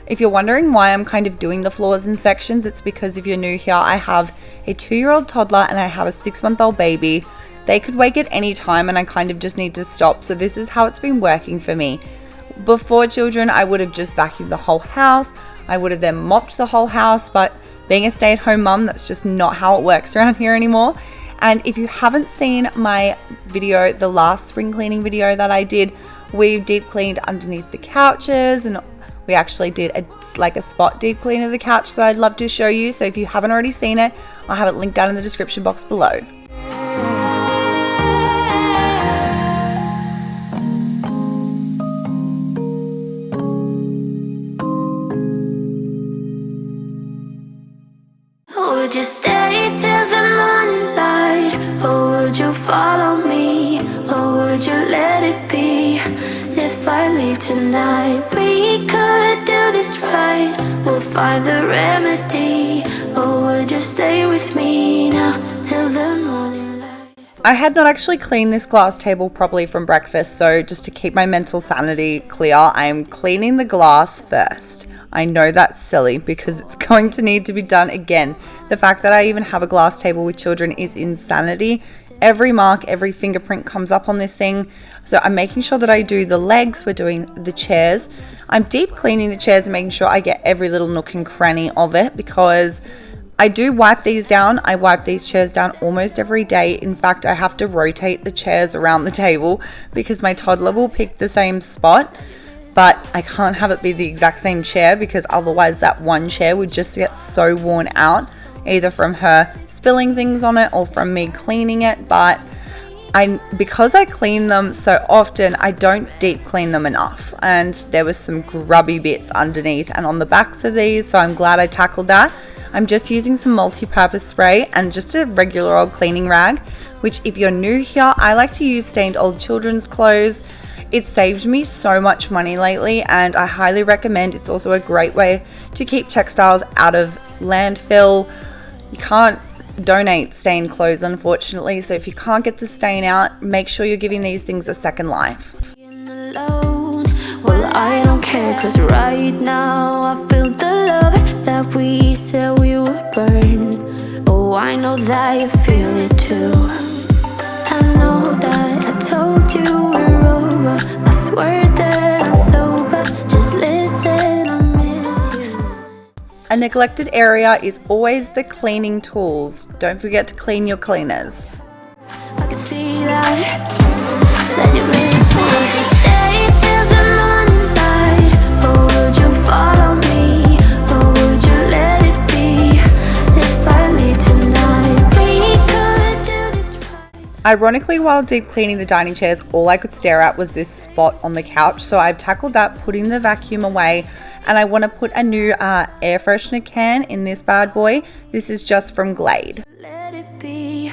If you're wondering why I'm kind of doing the floors in sections, it's because if you're new here, I have a 2-year-old toddler and I have a 6-month-old baby. They could wake at any time and I kind of just need to stop, so this is how it's been working for me. Before children, I would have just vacuumed the whole house. I would have then mopped the whole house, but being a stay-at-home mum, that's just not how it works around here anymore. And if you haven't seen my video, the last spring cleaning video that I did, we deep cleaned underneath the couches, and we actually did a spot deep clean of the couch that I'd love to show you. So if you haven't already seen it, I'll have it linked down in the description box below. Would you stay till the morning light? Or would you follow me? Or would you let it be? If I leave tonight, we could do this right. We'll find the remedy. Or would you stay with me now till the morning light? I had not actually cleaned this glass table properly from breakfast, so just to keep my mental sanity clear, I'm cleaning the glass first. I know that's silly because it's going to need to be done again. The fact that I even have a glass table with children is insanity. Every mark, every fingerprint comes up on this thing. So I'm making sure that I do the legs, we're doing the chairs. I'm deep cleaning the chairs and making sure I get every little nook and cranny of it because I do wipe these down. I wipe these chairs down almost every day. In fact, I have to rotate the chairs around the table because my toddler will pick the same spot. But I can't have it be the exact same chair because otherwise that one chair would just get so worn out, either from her spilling things on it or from me cleaning it. But because I clean them so often, I don't deep clean them enough. And there was some grubby bits underneath and on the backs of these, so I'm glad I tackled that. I'm just using some multi-purpose spray and just a regular old cleaning rag, which if you're new here, I like to use stained old children's clothes. It saved me so much money lately, and I highly recommend. It's also a great way to keep textiles out of landfill. You can't donate stained clothes, unfortunately, so if you can't get the stain out, make sure you're giving these things a second life. Alone. Well, I don't care, cause right now I feel the love that we said we would burn. Oh, I know that you feel it too. I know that I told you we're over. I swear that I'm sober. Just listen, I miss you. A neglected area is always the cleaning tools. Don't forget to clean your cleaners. I can see that you miss me. Would you stay till the morning light? Or would you follow me? Or would you let it be? If I leave tonight, we could do this right. Ironically, while deep cleaning the dining chairs, all I could stare at was this spot on the couch. So I've tackled that, putting the vacuum away, and I want to put a new air freshener can in this bad boy. This is just from Glade. Let it be.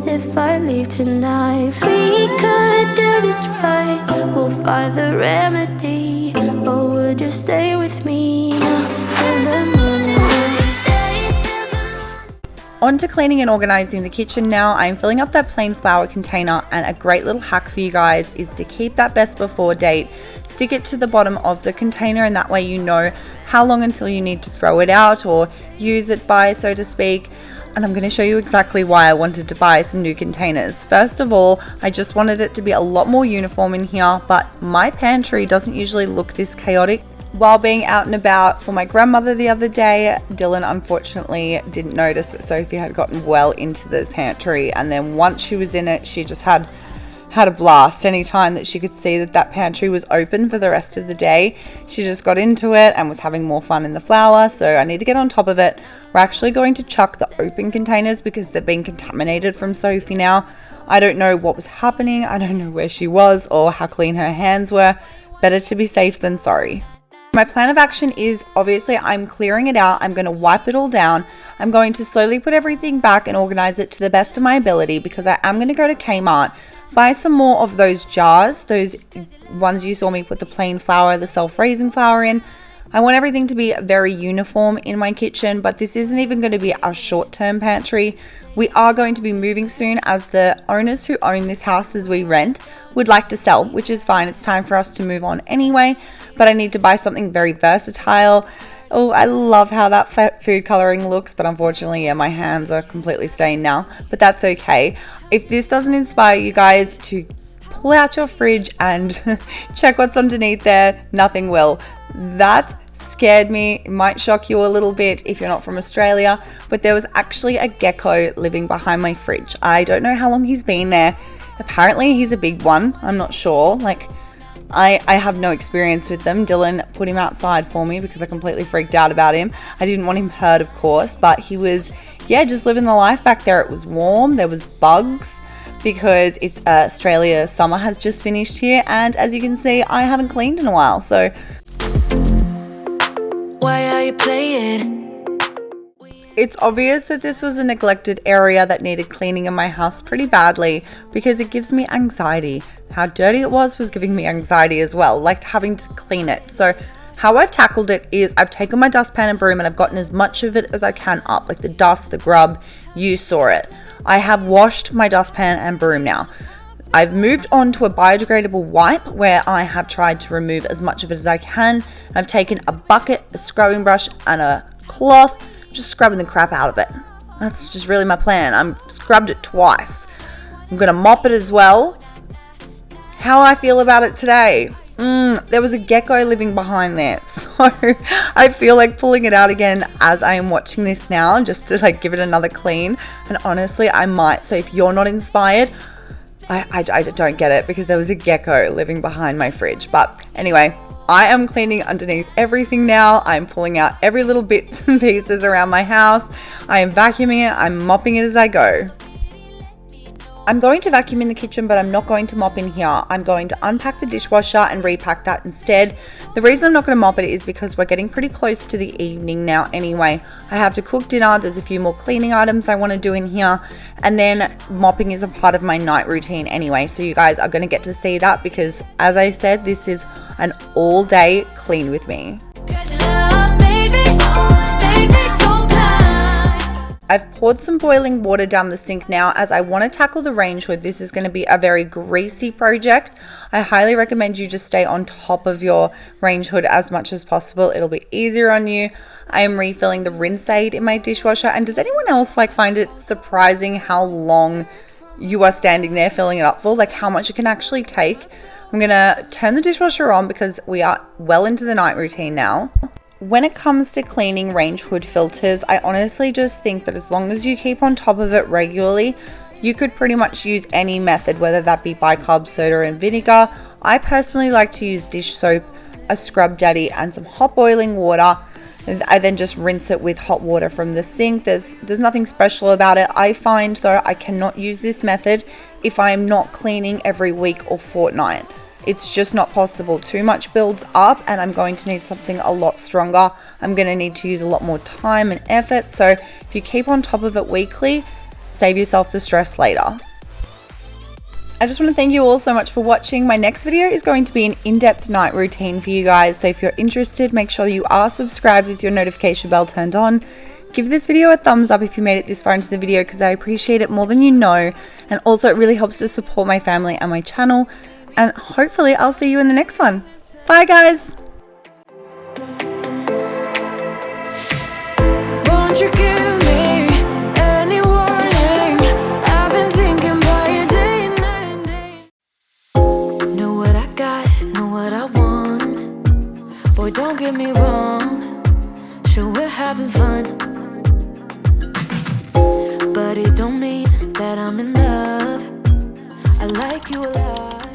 If I leave tonight, we could do this right. We'll find the remedy. Or would you stay with me now till the morning? Would you stay till the morning? On to cleaning and organizing the kitchen now. I'm filling up that plain flour container, and a great little hack for you guys is to keep that best before date. Stick it to the bottom of the container, and that way you know how long until you need to throw it out or use it by, so to speak. And I'm going to show you exactly why I wanted to buy some new containers. First of all, I just wanted it to be a lot more uniform in here, but my pantry doesn't usually look this chaotic. While being out and about for my grandmother the other day, Dylan unfortunately didn't notice that Sophie had gotten well into the pantry, and then once she was in it, she just had a blast. Anytime that she could see that that pantry was open for the rest of the day, she just got into it and was having more fun in the flour. So I need to get on top of it. We're actually going to chuck the open containers because they've been contaminated from Sophie now. I don't know what was happening. I don't know where she was or how clean her hands were. Better to be safe than sorry. My plan of action is obviously I'm clearing it out. I'm going to wipe it all down. I'm going to slowly put everything back and organize it to the best of my ability, because I am going to go to Kmart, buy some more of those jars, those ones you saw me put the plain flour, the self-raising flour in. I want everything to be very uniform in my kitchen, but this isn't even going to be our short-term pantry. We are going to be moving soon, as the owners who own this house as we rent would like to sell, which is fine. It's time for us to move on anyway, but I need to buy something very versatile. Oh, I love how that food coloring looks, but unfortunately, yeah, my hands are completely stained now, but that's okay. If this doesn't inspire you guys to pull out your fridge and check what's underneath there, nothing will. That scared me. It might shock you a little bit if you're not from Australia, but there was actually a gecko living behind my fridge. I don't know how long he's been there. Apparently he's a big one. I'm not sure. Like, I have no experience with them. Dylan put him outside for me because I completely freaked out about him. I didn't want him hurt, of course, but he was, yeah, just living the life back there. It was warm. There was bugs because it's Australia. Summer has just finished here, and as you can see, I haven't cleaned in a while. So Why are you playing? it's obvious that this was a neglected area that needed cleaning in my house pretty badly, because it gives me anxiety. How dirty it was giving me anxiety as well, like having to clean it. So how I've tackled it is I've taken my dustpan and broom and I've gotten as much of it as I can up, like the dust, the grub, you saw it. I have washed my dustpan and broom now. I've moved on to a biodegradable wipe where I have tried to remove as much of it as I can. I've taken a bucket, a scrubbing brush and a cloth, just scrubbing the crap out of it. That's just really my plan. I've scrubbed it twice. I'm going to mop it as well. How I feel about it today? There was a gecko living behind there, so I feel like pulling it out again as I am watching this now, just to like give it another clean. And honestly, I might. So if you're not inspired, I don't get it, because there was a gecko living behind my fridge. But anyway, I am cleaning underneath everything now. I'm pulling out every little bits and pieces around my house. I am vacuuming it. I'm mopping it as I go. I'm going to vacuum in the kitchen, but I'm not going to mop in here. I'm going to unpack the dishwasher and repack that instead. The reason I'm not going to mop it is because we're getting pretty close to the evening now anyway. I have to cook dinner. There's a few more cleaning items I want to do in here. And then mopping is a part of my night routine anyway. So you guys are going to get to see that, because as I said, this is an all day clean with me. I've poured some boiling water down the sink now, as I want to tackle the range hood. This is going to be a very greasy project. I highly recommend you just stay on top of your range hood as much as possible. It'll be easier on you. I am refilling the rinse aid in my dishwasher. And does anyone else find it surprising how long you are standing there filling it up for? Like how much it can actually take? I'm going to turn the dishwasher on because we are well into the night routine now. When it comes to cleaning range hood filters, I honestly just think that as long as you keep on top of it regularly, you could pretty much use any method, whether that be bicarb soda and vinegar. I personally like to use dish soap, a scrub daddy and some hot boiling water. I then just rinse it with hot water from the sink. There's nothing special about it. I find though I cannot use this method if I am not cleaning every week or fortnight. It's just not possible. Too much builds up and I'm going to need something a lot stronger. I'm going to need to use a lot more time and effort. So if you keep on top of it weekly, save yourself the stress later. I just want to thank you all so much for watching. My next video is going to be an in-depth night routine for you guys. So if you're interested, make sure you are subscribed with your notification bell turned on. Give this video a thumbs up if you made it this far into the video, because I appreciate it more than you know, and also it really helps to support my family and my channel, and hopefully I'll see you in the next one. Bye guys! Won't you give me any warning? I've been thinking about you day and night and day. Know what I got, know what I want. Boy, don't get me wrong, sure we're having fun, but it don't mean that I'm in love. I like you a lot.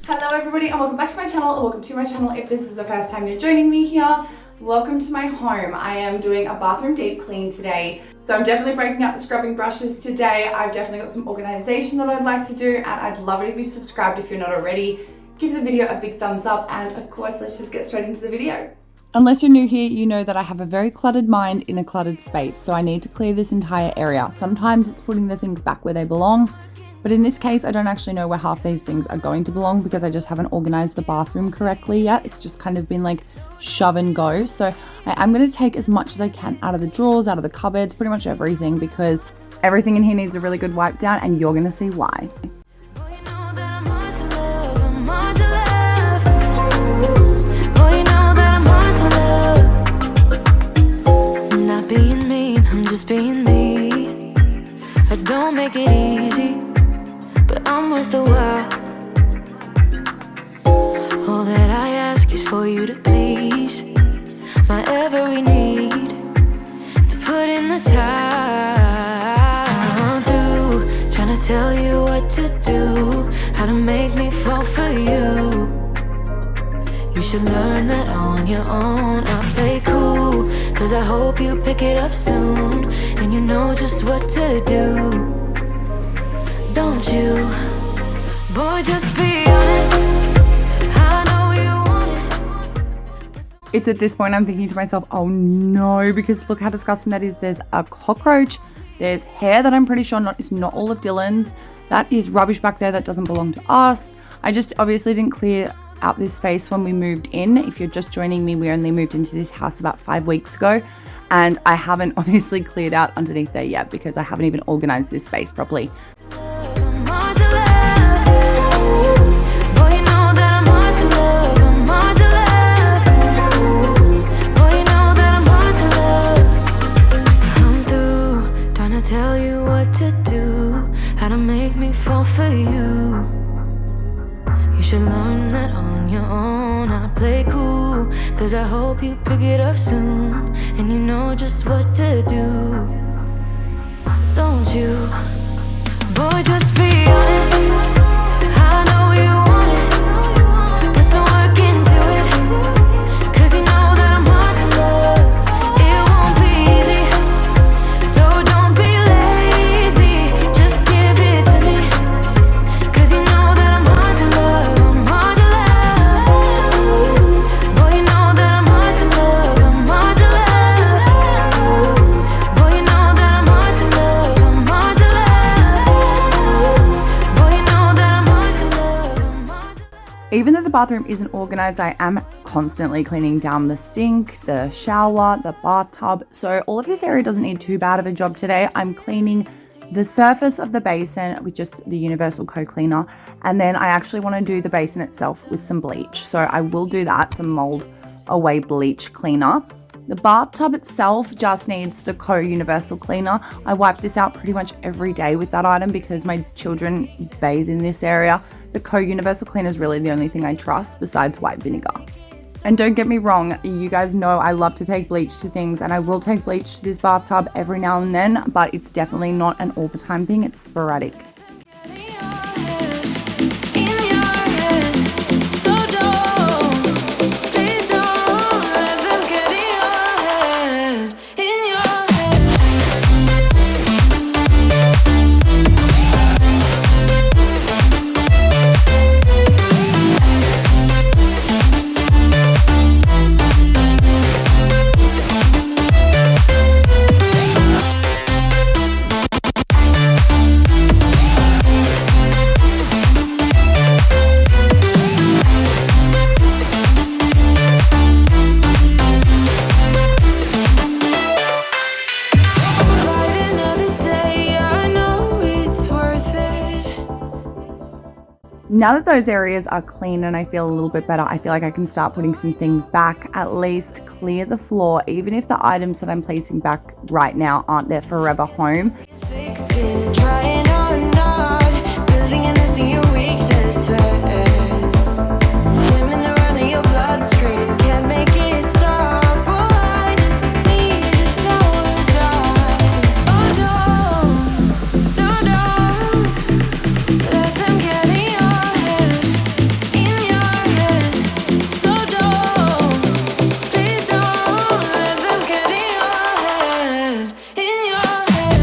Hello everybody and welcome back to my channel, or welcome to my channel if this is the first time you're joining me here. Welcome to my home. I am doing a bathroom deep clean today. So I'm definitely breaking out the scrubbing brushes today. I've definitely got some organization that I'd like to do, and I'd love it if you subscribed if you're not already. Give the video a big thumbs up, and of course let's just get straight into the video. Unless you're new here, you know that I have a very cluttered mind in a cluttered space, so I need to clear this entire area. Sometimes it's putting the things back where they belong, but in this case I don't actually know where half these things are going to belong because I just haven't organized the bathroom correctly yet. It's just kind of been like shove and go. So I'm going to take as much as I can out of the drawers, out of the cupboards, pretty much everything, because everything in here needs a really good wipe down, and you're going to see why. Being mean, I'm just being me. I don't make it easy, but I'm worth a while. All that I ask is for you to please my every need, to put in the time. I'm through trying to tell you what to do, how to make me fall for you. You should learn that on your own. I play cool, cause I hope you pick it up soon, and you know just what to do. Don't you? Boy, just be honest. I know you want it. It's at this point I'm thinking to myself, oh no, because look how disgusting that is. There's a cockroach, there's hair that I'm pretty sure is not all of Dylan's. That is rubbish back there that doesn't belong to us. I just obviously didn't clear out this space when we moved in. If you're just joining me, we only moved into this house about 5 weeks ago, and I haven't obviously cleared out underneath there yet because I haven't even organized this space properly. Tell you what to do, how to make me fall for you. You should learn that on your own. I play cool, cause I hope you pick it up soon, and you know just what to do. Don't you? Boy, just be honest. I know you want it. Put some work into it, cause you know that I'm hard to love. It won't be easy, so don't be lazy. Just give it to me, cause you know that I'm hard to love. I'm hard to love. Boy, you know that I'm hard to love. I'm hard to love. Boy, you know that I'm hard to love. I'm hard to love. Boy, you know that I'm hard to love. I'm hard to love. Even though the bathroom isn't organized, I am constantly cleaning down the sink, the shower, the bathtub. So all of this area doesn't need too bad of a job today. I'm cleaning the surface of the basin with just the universal co-cleaner, and then I actually want to do the basin itself with some bleach. So I will do that, some mold away bleach cleaner. The bathtub itself just needs the co-universal cleaner. I wipe this out pretty much every day with that item because my children bathe in this area. The co-universal cleaner is really the only thing I trust besides white vinegar. And don't get me wrong, you guys know I love to take bleach to things, and I will take bleach to this bathtub every now and then, but it's definitely not an all the time thing, it's sporadic. Now that those areas are clean and I feel a little bit better, I feel like I can start putting some things back, at least clear the floor, even if the items that I'm placing back right now aren't their forever home. Thick skin, trying on not building and nesting your weaknesses. Swimming around in your bloodstream, can't make it stop. Oh, I just need a tower guide. Oh, don't let them get in your head, So please don't let them get in your head,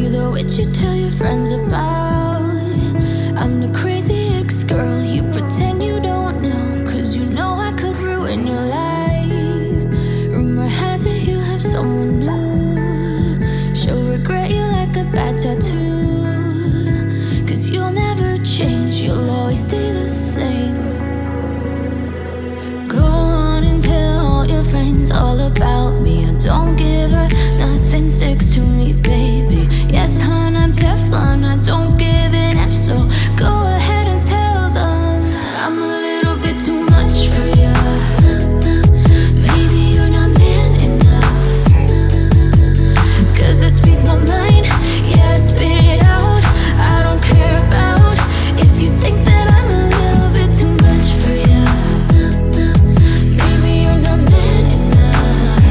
be the witch you tell your friends about. I'm the crazy ex-girl you pretend you don't know, 'cause you know I could ruin your life. Rumor has it you have someone new. She'll regret you like a bad tattoo, 'cause you'll never change, you'll always stay the same. Go on and tell all your friends all about me. I don't give a nothing sticks to me, baby. Yes, hon, I'm Teflon, I don't give an F, so go ahead and tell them I'm a little bit too much for ya. Maybe you're not man enough, 'cause I speak my mind, yeah, I spit it out. I don't care about if you think that I'm a little bit too much for ya. Maybe you're not man enough,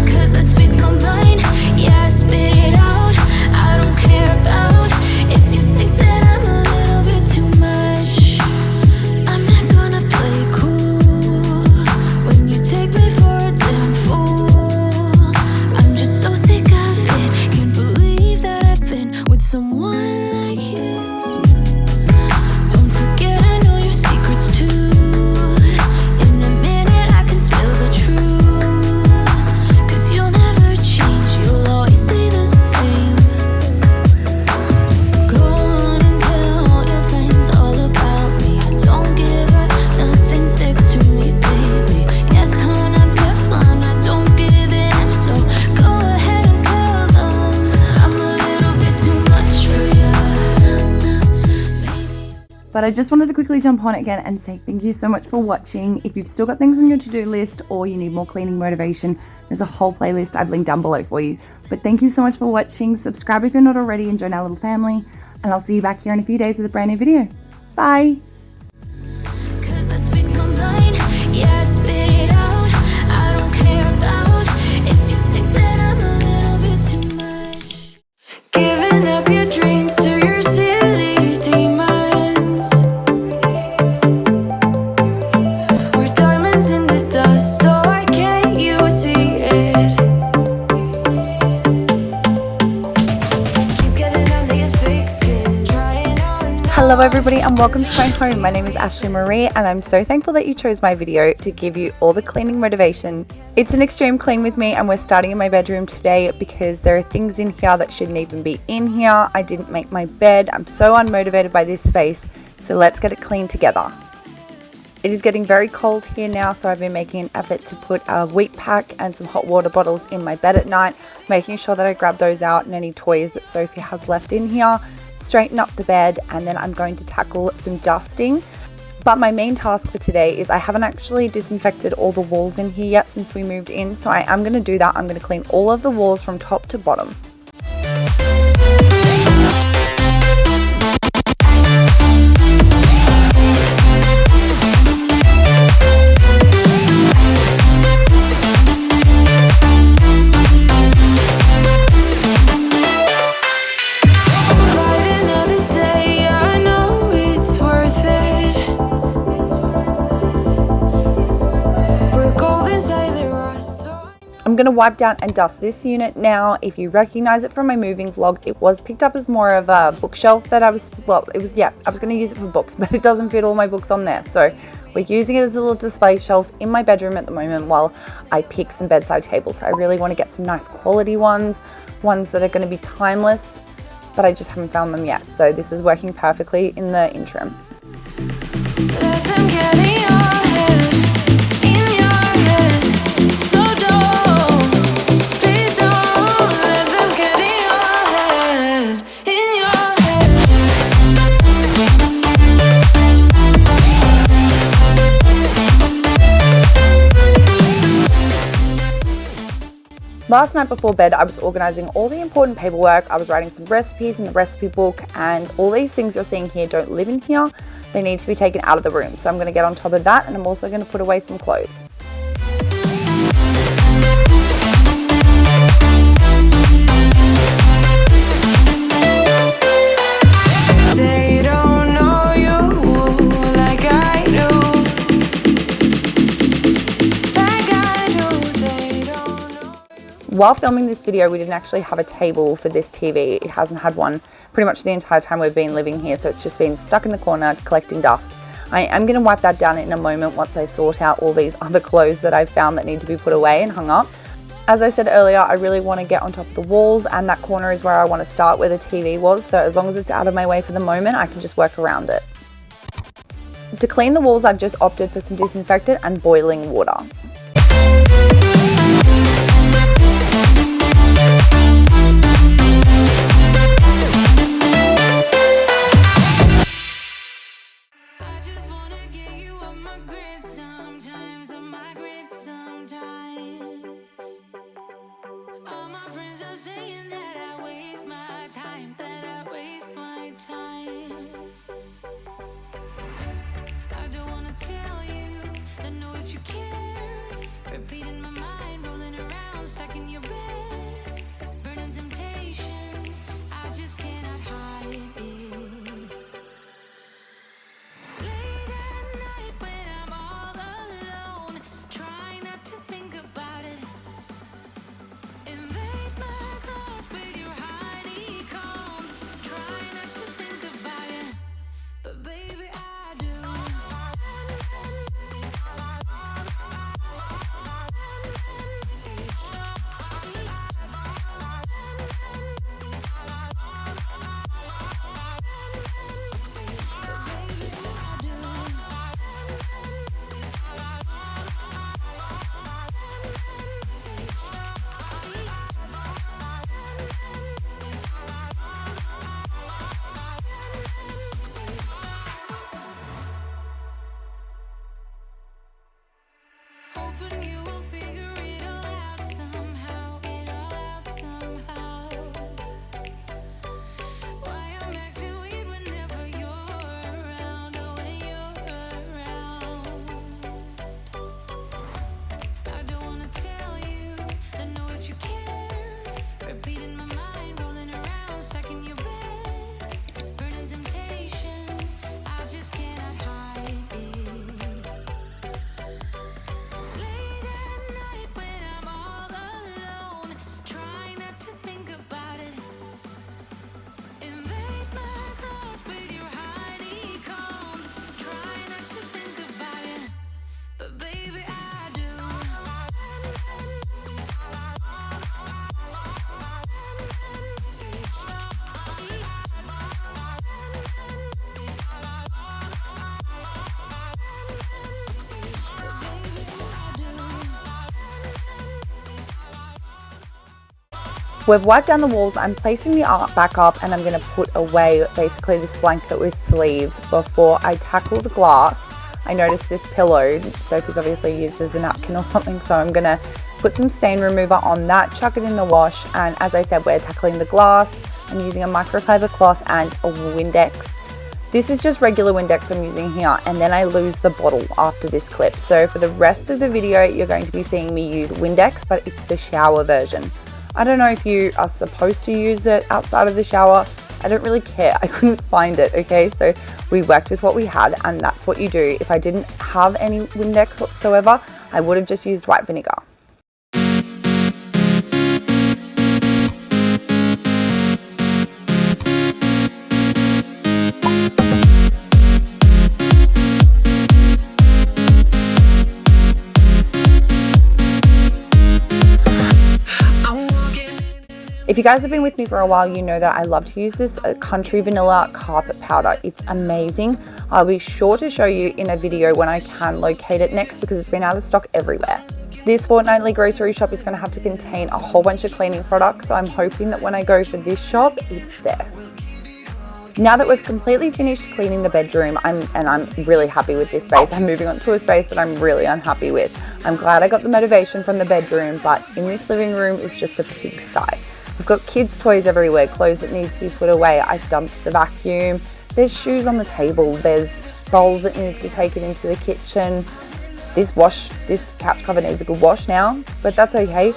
'cause I speak my mind, yeah, I spit it out. I don't care about if you think that I'm a little bit too much. I'm not gonna play cool when you take me for a damn fool. I'm just so sick of it, can't believe that I've been with someone like you. Don't forget I know your secrets too. In a minute I can spill the truth, 'cause you'll never change, you'll always stay the same. Go on and tell all your friends all about me. I don't give a nothing sticks to me, baby. Yes, hon, I'm Teflon, I don't give an F, so go ahead and tell them I'm a little bit too much for ya. But I just wanted to quickly jump on again and say thank you so much for watching. If you've still got things on your to-do list or you need more cleaning motivation, there's a whole playlist I've linked down below for you. But thank you so much for watching. Subscribe if you're not already and join our little family. And I'll see you back here in a few days with a brand new video. Bye! 'Cause I speak my mind, yeah, I spit it out. I don't care about if you think that I'm a little bit too much. Giving up your dreams to your silly demons. We're diamonds in the dust, oh, why can't you see it? Keep getting under your thick skin, trying on. Hello everybody and welcome to my home. My name is Ashleigh Maree and I'm so thankful that you chose my video to give you all the cleaning motivation. It's an extreme clean with me and we're starting in my bedroom today because there are things in here that shouldn't even be in here. I didn't make my bed. I'm so unmotivated by this space, so let's get it clean together. It is getting very cold here now, so I've been making an effort to put a wheat pack and some hot water bottles in my bed at night, making sure that I grab those out and any toys that Sophie has left in here, straighten up the bed, and then I'm going to tackle some dusting. But my main task for today is I haven't actually disinfected all the walls in here yet since we moved in, so I am going to do that. I'm going to clean all of the walls from top to bottom. Fight another day, I know it's worth it. We're gold inside the rust. I'm going to wipe down and dust this unit now. If you recognize it from my moving vlog, it was picked up as more of a bookshelf that I was going to use it for books, but it doesn't fit all my books on there. So we're using it as a little display shelf in my bedroom at the moment while I pick some bedside tables. I really want to get some nice quality ones that are going to be timeless, but I just haven't found them yet. So this is working perfectly in the interim. Let them get in your head, in your head. So don't, please don't let them get in your head, in your head. Last night before bed, I was organizing all the important paperwork. I was writing some recipes in the recipe book, and all these things you're seeing here don't live in here. They need to be taken out of the room. So I'm going to get on top of that, and I'm also going to put away some clothes. They don't know you like I do. Like I do, they don't know. While filming this video, we didn't actually have a table for this TV. It hasn't had one pretty much the entire time we've been living here, so it's just been stuck in the corner collecting dust. I am going to wipe that down in a moment once I sort out all these other clothes that I've found that need to be put away and hung up. As I said earlier, I really want to get on top of the walls, and that corner is where I want to start where the TV was, so as long as it's out of my way for the moment, I can just work around it. To clean the walls, I've just opted for some disinfectant and boiling water. We've wiped down the walls. I'm placing the art back up, and I'm going to put away basically this blanket with sleeves. Before I tackle the glass, I noticed this pillow. Sophie's obviously used as a napkin or something, so I'm going to put some stain remover on that, chuck it in the wash, and as I said, we're tackling the glass. I'm using a microfiber cloth and a Windex. This is just regular Windex I'm using here, and then I lose the bottle after this clip. So for the rest of the video, you're going to be seeing me use Windex, but it's the shower version. I don't know if you are supposed to use it outside of the shower. I don't really care. I couldn't find it, okay? So we worked with what we had, and that's what you do. If I didn't have any Windex whatsoever, I would have just used white vinegar. If you guys have been with me for a while, you know that I love to use this Country Vanilla carpet powder. It's amazing. I'll be sure to show you in a video when I can locate it next, because it's been out of stock everywhere. This fortnightly grocery shop is going to have to contain a whole bunch of cleaning products, so I'm hoping that when I go for this shop, it's there. Now that we've completely finished cleaning the bedroom, I'm really happy with this space. I'm moving on to a space that I'm really unhappy with. I'm glad I got the motivation from the bedroom, but in this living room is just a pigsty. We've got kids' toys everywhere, clothes that need to be put away. I've dumped the vacuum. There's shoes on the table. There's bowls that need to be taken into the kitchen. This couch cover needs a good wash now, but that's okay.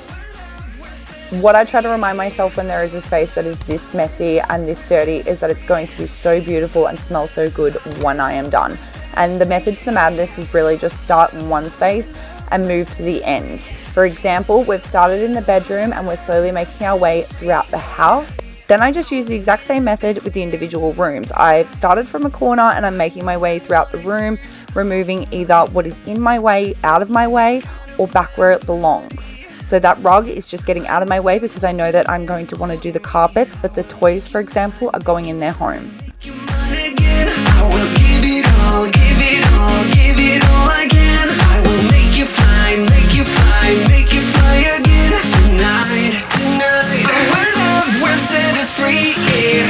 What I try to remind myself when there is a space that is this messy and this dirty is that it's going to be so beautiful and smell so good when I am done. And the method to the madness is really just start in one space and move to the end. For example, we've started in the bedroom and we're slowly making our way throughout the house. Then I just use the exact same method with the individual rooms. I've started from a corner and I'm making my way throughout the room, removing either what is in my way, out of my way, or back where it belongs. So that rug is just getting out of my way because I know that I'm going to want to do the carpets, but the toys, for example, are going in their home. I will give it all, give it all, give it all again. I will make you fly, make you fly, make you fly again. Tonight, tonight, our love will set us free, yeah.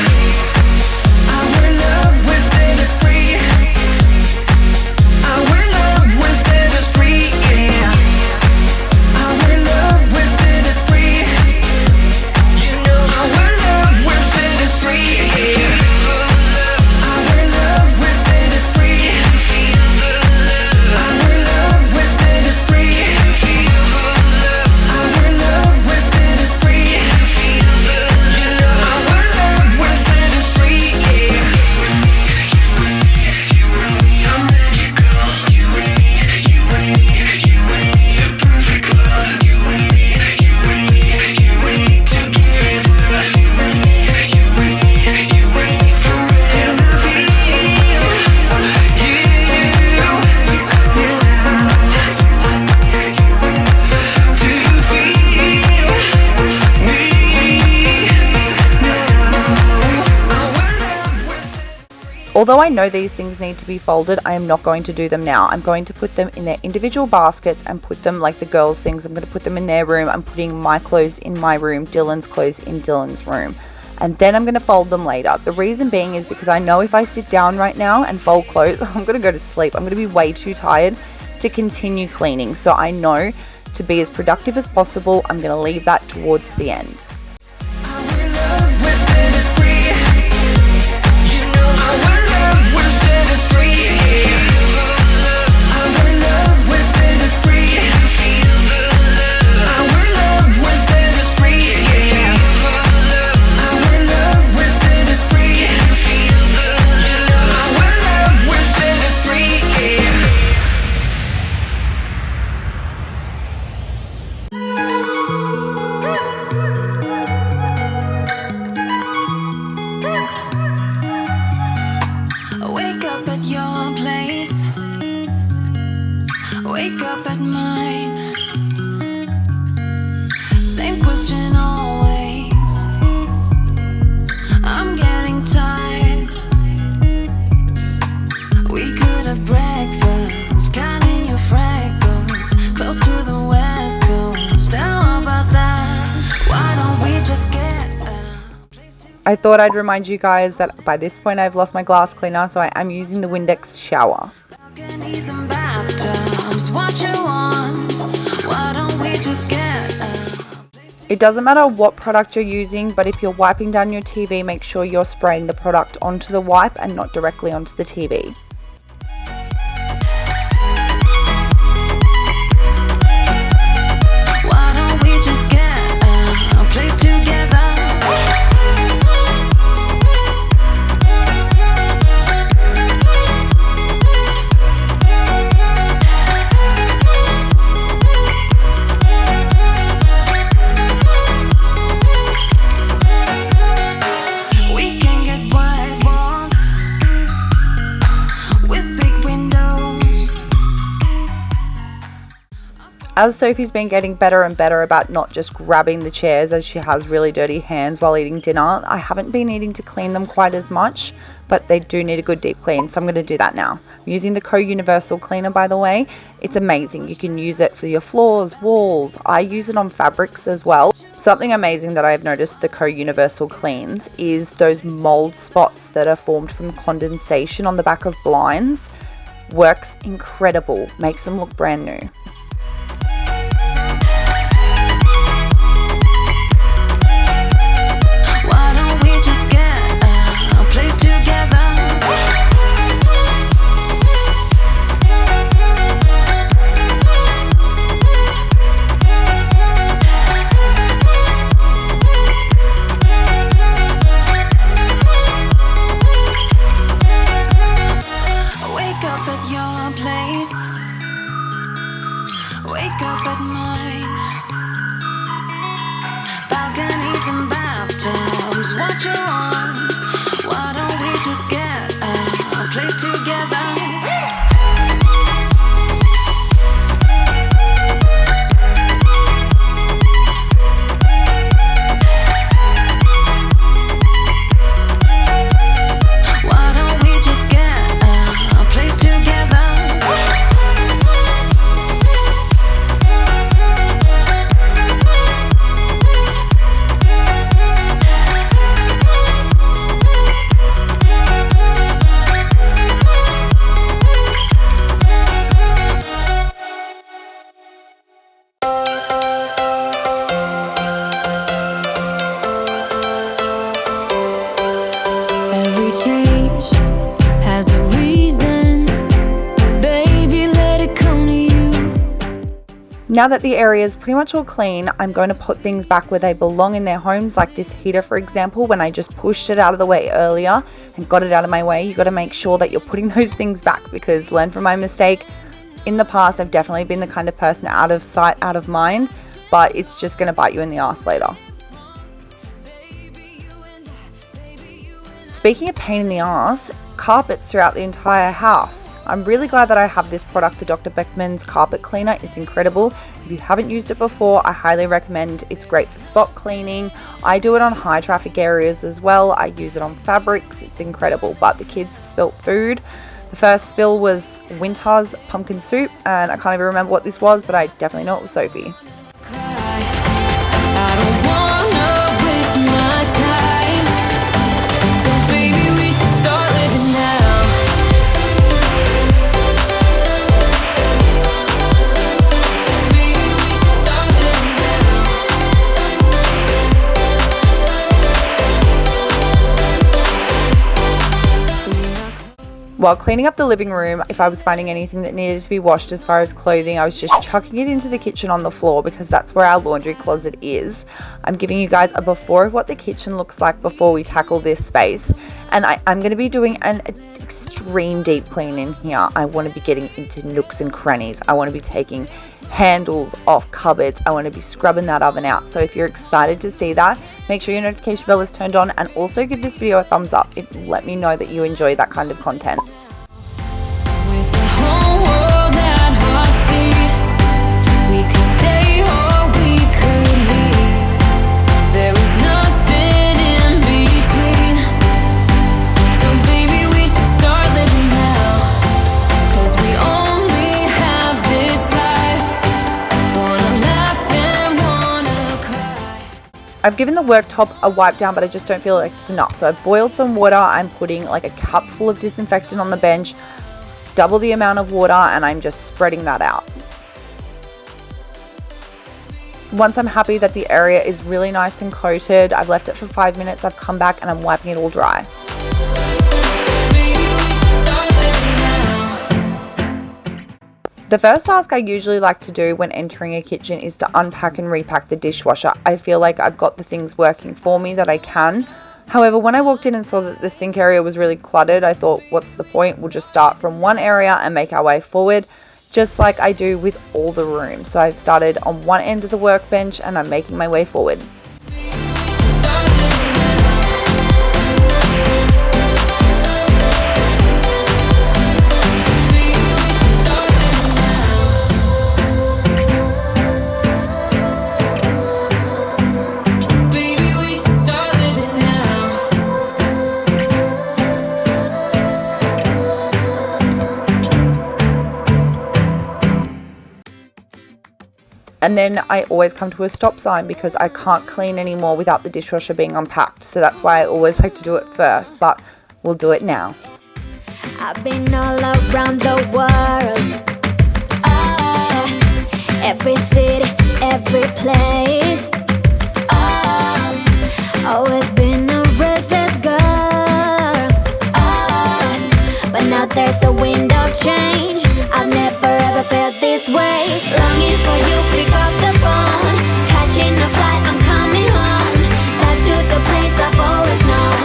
Our love will set us free. Our love will set us free, yeah. Our love will set us free. You know our love will set us free, yeah. Although I know these things need to be folded, I am not going to do them now. I'm going to put them in their individual baskets and put them like the girls' things. I'm going to put them in their room. I'm putting my clothes in my room, Dylan's clothes in Dylan's room. And then I'm going to fold them later. The reason being is because I know if I sit down right now and fold clothes, I'm going to go to sleep. I'm going to be way too tired to continue cleaning. So I know to be as productive as possible, I'm going to leave that towards the end. Wake up at your place, wake up at mine. Same question always. I'm getting tired. We could have breakfast, counting your freckles, close to the west coast. How about that? Why don't we just get a place to... I thought I'd remind you guys that by this point I've lost my glass cleaner, so I am using the Windex shower. balconies and bathtubs, what you want? Why don't we just get a... It doesn't matter what product you're using, but if you're wiping down your TV, make sure you're spraying the product onto the wipe and not directly onto the TV. Why don't we just get a place together? We can get white walls with big windows. As Sophie's been getting better and better about not just grabbing the chairs as she has really dirty hands while eating dinner, I haven't been needing to clean them quite as much, but they do need a good deep clean, so I'm going to do that now. I'm using the Co-Universal Cleaner, by the way. It's amazing. You can use it for your floors, walls. I use it on fabrics as well. Something amazing that I've noticed the Co-Universal cleans is those mold spots that are formed from condensation on the back of blinds. Works incredible. Makes them look brand new. Why don't we just get a place together? Wake up at your place, mine. Balconies and bathtubs, what you want? Why don't we just get a place together? Every change has a reason. Baby, let it come to you. Now that the area is pretty much all clean, I'm going to put things back where they belong in their homes, like this heater, for example. When I just pushed it out of the way earlier and got it out of my way, you got to make sure that you're putting those things back, because learn from my mistake. In the past, I've definitely been the kind of person out of sight, out of mind, but it's just going to bite you in the ass later. Speaking of pain in the ass, carpets throughout the entire house. I'm really glad that I have this product, the Dr. Beckman's carpet cleaner. It's incredible. If you haven't used it before, I highly recommend. It's great for spot cleaning. I do it on high traffic areas as well. I use it on fabrics. It's incredible. But the kids spilt food. The first spill was Winter's pumpkin soup, and I can't even remember what this was, but I definitely know it was Sophie. I don't wanna waste my time. So baby, we should start living now. Baby, we should start living now. While cleaning up the living room, if I was finding anything that needed to be washed as far as clothing, I was just chucking it into the kitchen on the floor, because that's where our laundry closet is. I'm giving you guys a before of what the kitchen looks like before we tackle this space. And I'm going to be doing an extreme deep clean in here. I want to be getting into nooks and crannies. I want to be taking handles off cupboards. I want to be scrubbing that oven out. So if you're excited to see that, make sure your notification bell is turned on, and also give this video a thumbs up. Let me know that you enjoy that kind of content. With the whole world at our feet, we could stay or we could leave. There is nothing in between. So baby, we should start living now. 'Cause we only have this life. Wanna laugh and wanna cry. I've given the worktop a wipe down, but I just don't feel like it's enough. So I've boiled some water. I'm putting like a cup full of disinfectant on the bench, double the amount of water, and I'm just spreading that out. Once I'm happy that the area is really nice and coated, I've left it for 5 minutes. I've come back and I'm wiping it all dry. Baby, we should start living now. The first task I usually like to do when entering a kitchen is to unpack and repack the dishwasher. I feel like I've got the things working for me that I can. However, when I walked in and saw that the sink area was really cluttered, I thought, what's the point? We'll just start from one area and make our way forward, just like I do with all the rooms. So I've started on one end of the workbench and I'm making my way forward. And then I always come to a stop sign because I can't clean anymore without the dishwasher being unpacked. So that's why I always like to do it first, but we'll do it now. I've been all around the world, every city, every place. Always been a restless girl, but now there's a wind of change. I've never ever felt this way. Longing for you, pick up the phone. Catching a flight, I'm coming home. Back to the place I've always known.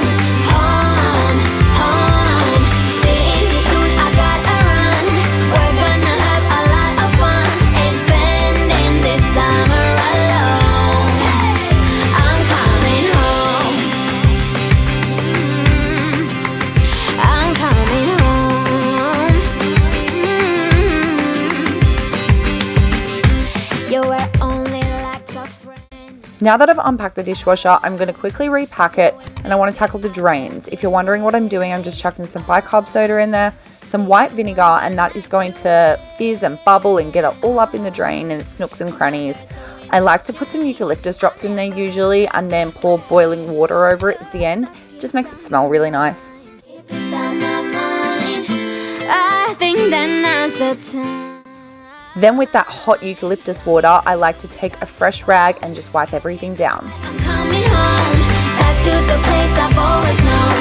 Home, home. Seeing you soon, I gotta run. We're gonna have a lot of fun and spending this You were only like a friend. Now that I've unpacked the dishwasher, I'm going to quickly repack it, and I want to tackle the drains. If you're wondering what I'm doing, I'm just chucking some bicarb soda in there, some white vinegar, and that is going to fizz and bubble and get it all up in the drain and its nooks and crannies. I like to put some eucalyptus drops in there usually, and then pour boiling water over it at the end. It just makes it smell really nice. Inside my mind, I think that now's the time. Then with that hot eucalyptus water, I like to take a fresh rag and just wipe everything down. I'm coming home, back to the place I've always known.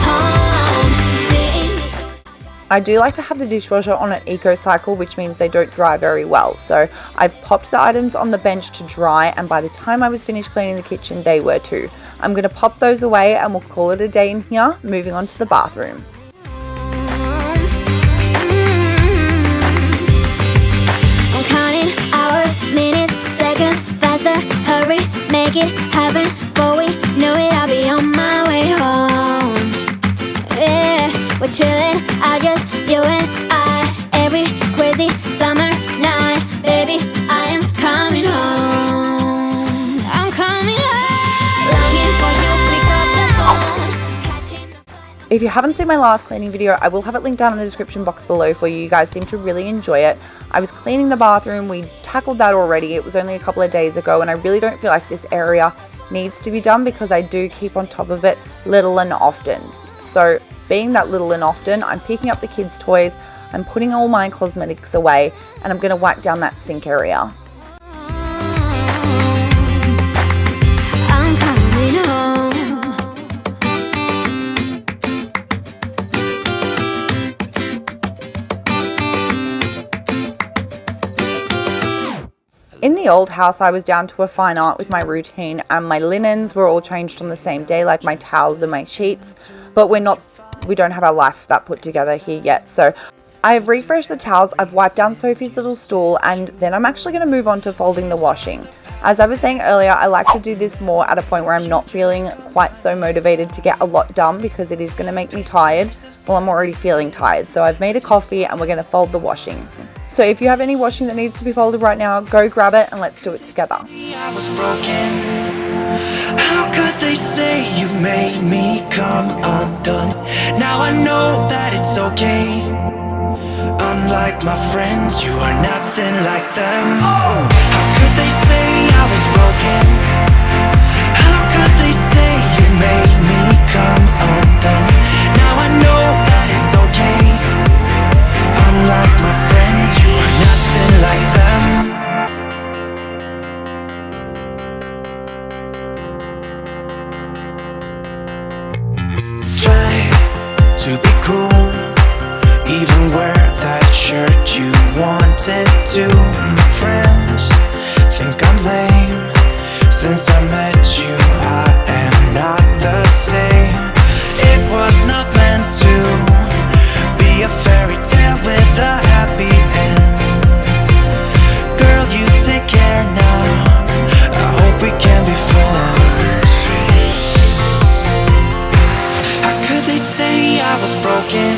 Home, seeing you so. I do like to have the dishwasher on an eco cycle, which means they don't dry very well. So I've popped the items on the bench to dry, and by the time I was finished cleaning the kitchen, they were too. I'm going to pop those away and we'll call it a day in here, moving on to the bathroom. I'm counting hours, minutes, seconds, faster, hurry, make it happen. Before we know it, I'll be on my way home. Yeah, we're chilling, I just, you and I, every crazy summer night. Baby, I am coming home. I'm coming home. Longing for you, pick up the phone. Catching the If you haven't seen my last cleaning video, I will have it linked down in the description box below for you. You guys seem to really enjoy it. I was cleaning the bathroom, we tackled that already. It was only a couple of days ago, and I really don't feel like this area needs to be done because I do keep on top of it little and often. So being that little and often, I'm picking up the kids' toys, I'm putting all my cosmetics away, and I'm going to wipe down that sink area. I'm coming home. In the old house, I was down to a fine art with my routine, and my linens were all changed on the same day, like my towels and my sheets, but we don't have our life that put together here yet. So I have refreshed the towels, I've wiped down Sophie's little stool, and then I'm actually going to move on to folding the washing. As I was saying earlier, I like to do this more at a point where I'm not feeling quite so motivated to get a lot done because it is going to make me tired. Well, I'm already feeling tired. So I've made a coffee and we're going to fold the washing. So if you have any washing that needs to be folded right now, go grab it and let's do it together. I was broken. How could they say you made me come undone? Now I know that it's okay. Unlike my friends, you are nothing like them. How could they say I was broken? How could they say you made me come undone? Now I know that it's okay. Unlike my friends, you are nothing like them. Try to be cool, even wear that shirt you wanted to. My friends think I'm lame. Since I met you, I am not the same. It was not meant to be a fairy tale with a happy end. Girl, you take care now. I hope we can be friends. How could they say I was broken?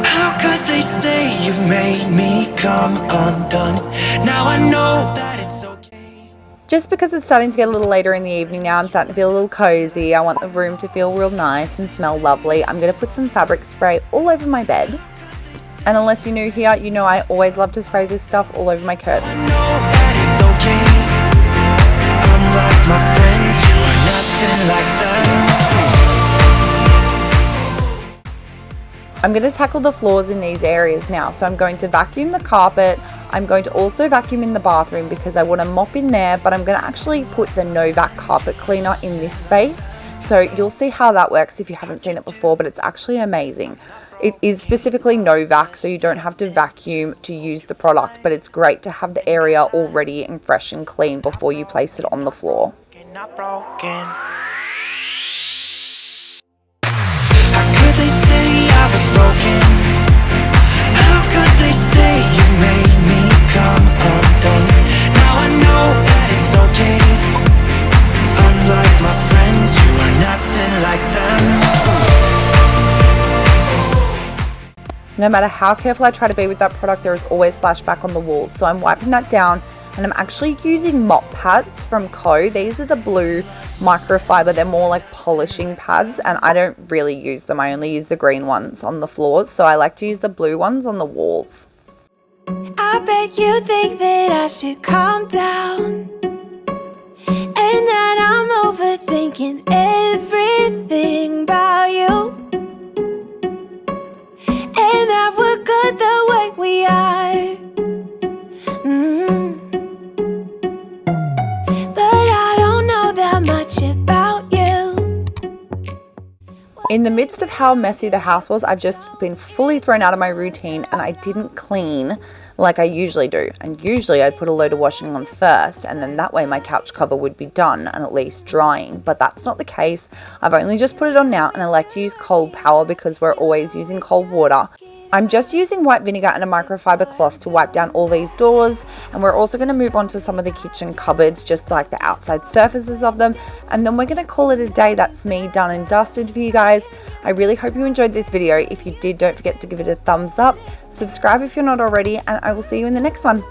How could they say you made me come undone? Now I know that it's okay. Just because it's starting to get a little later in the evening now, I'm starting to feel a little cozy. I want the room to feel real nice and smell lovely. I'm going to put some fabric spray all over my bed. And unless you're new here, you know I always love to spray this stuff all over my curtains. I know that it's okay. Unlike my friends, you are nothing like them. I'm going to tackle the floors in these areas now. So I'm going to vacuum the carpet. I'm going to also vacuum in the bathroom because I want to mop in there, but I'm going to actually put the no vac carpet cleaner in this space. So you'll see how that works if you haven't seen it before, but it's actually amazing. It is specifically no vac, so you don't have to vacuum to use the product, but it's great to have the area all ready and fresh and clean before you place it on the floor. Not broken. How could they say I was broken? How could they say you made me come undone? Now I know that it's okay. Unlike my friends, you are nothing like them. No matter how careful I try to be with that product, there is always splashback on the walls. So I'm wiping that down, and I'm actually using mop pads from Co. These are the blue microfiber. They're more like polishing pads, and I don't really use them. I only use the green ones on the floors, so I like to use the blue ones on the walls. I bet you think that I should calm down, and that I'm overthinking everything about you, and that we're good the way we are. But I don't know that much about you. In the midst of how messy the house was, I've just been fully thrown out of my routine, and I didn't clean like I usually do. And usually I'd put a load of washing on first, and then that way my couch cover would be done and at least drying. But that's not the case. I've only just put it on now, and I like to use cold power because we're always using cold water. I'm just using white vinegar and a microfiber cloth to wipe down all these doors, and we're also going to move on to some of the kitchen cupboards, just like the outside surfaces of them, and then we're going to call it a day. That's me done and dusted for you guys. I really hope you enjoyed this video. If you did, don't forget to give it a thumbs up, subscribe if you're not already, and I will see you in the next one.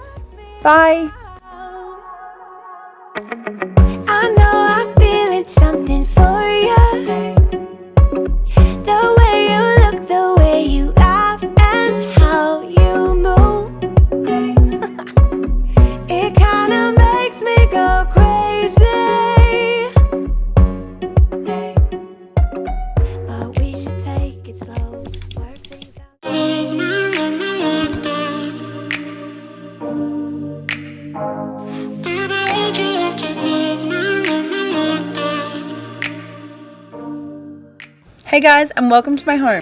Bye! I know I'm feeling something for you. The way you look, the way you act, and how you move. It kinda makes me go crazy. But we should take it slow, work things out. Hey guys, and welcome to my home.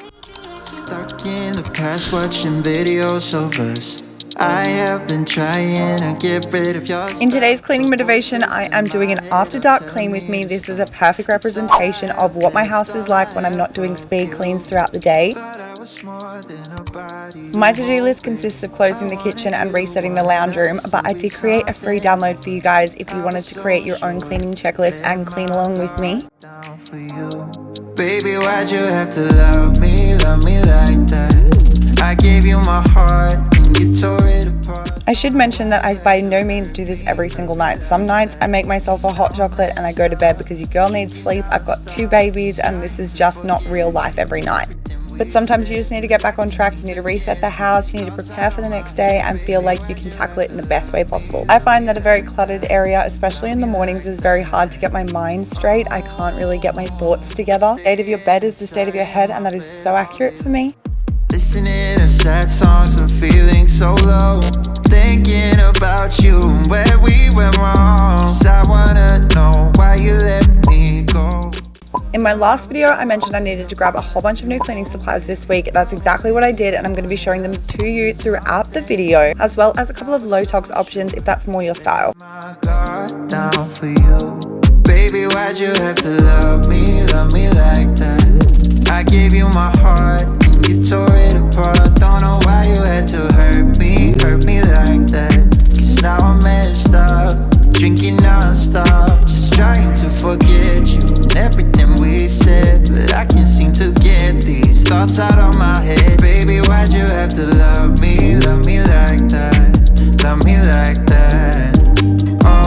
Stuck in the past watching videos of us. I have been trying to get rid of your In today's cleaning motivation, I am doing an after dark clean with me. This is a perfect representation of what my house is like when I'm not doing speed cleans throughout the day. My to-do list consists of closing the kitchen and resetting the lounge room, but I did create a free download for you guys if you wanted to create your own cleaning checklist and clean along with me. Baby, why'd you have to love me like that? I gave you my heart and you tore it apart. I should mention that I by no means do this every single night. Some nights I make myself a hot chocolate and I go to bed because your girl needs sleep. I've got 2 babies and this is just not real life every night. But sometimes you just need to get back on track. You need to reset the house, you need to prepare for the next day and feel like you can tackle it in the best way possible. I find that a very cluttered area, especially in the mornings, is very hard to get my mind straight. I can't really get my thoughts together. The state of your bed is the state of your head, and that is so accurate for me. Listening to sad songs and feeling so low, thinking about you and where we went wrong. 'Cause I wanna know why you let me go. In my last video, I mentioned I needed to grab a whole bunch of new cleaning supplies this week. That's exactly what I did, and I'm going to be showing them to you throughout the video, as well as a couple of low tox options if that's more your style. My guard down for you. Baby, why'd you have to love me like that? I gave you my heart and you tore it apart. Don't know why you had to hurt me like that. 'Cause now I'm messed up, drinking non-stop, just trying to forget you and everything we said. But I can't seem to get these thoughts out of my head. Baby, why'd you have to love me like that? Love me like that. Oh.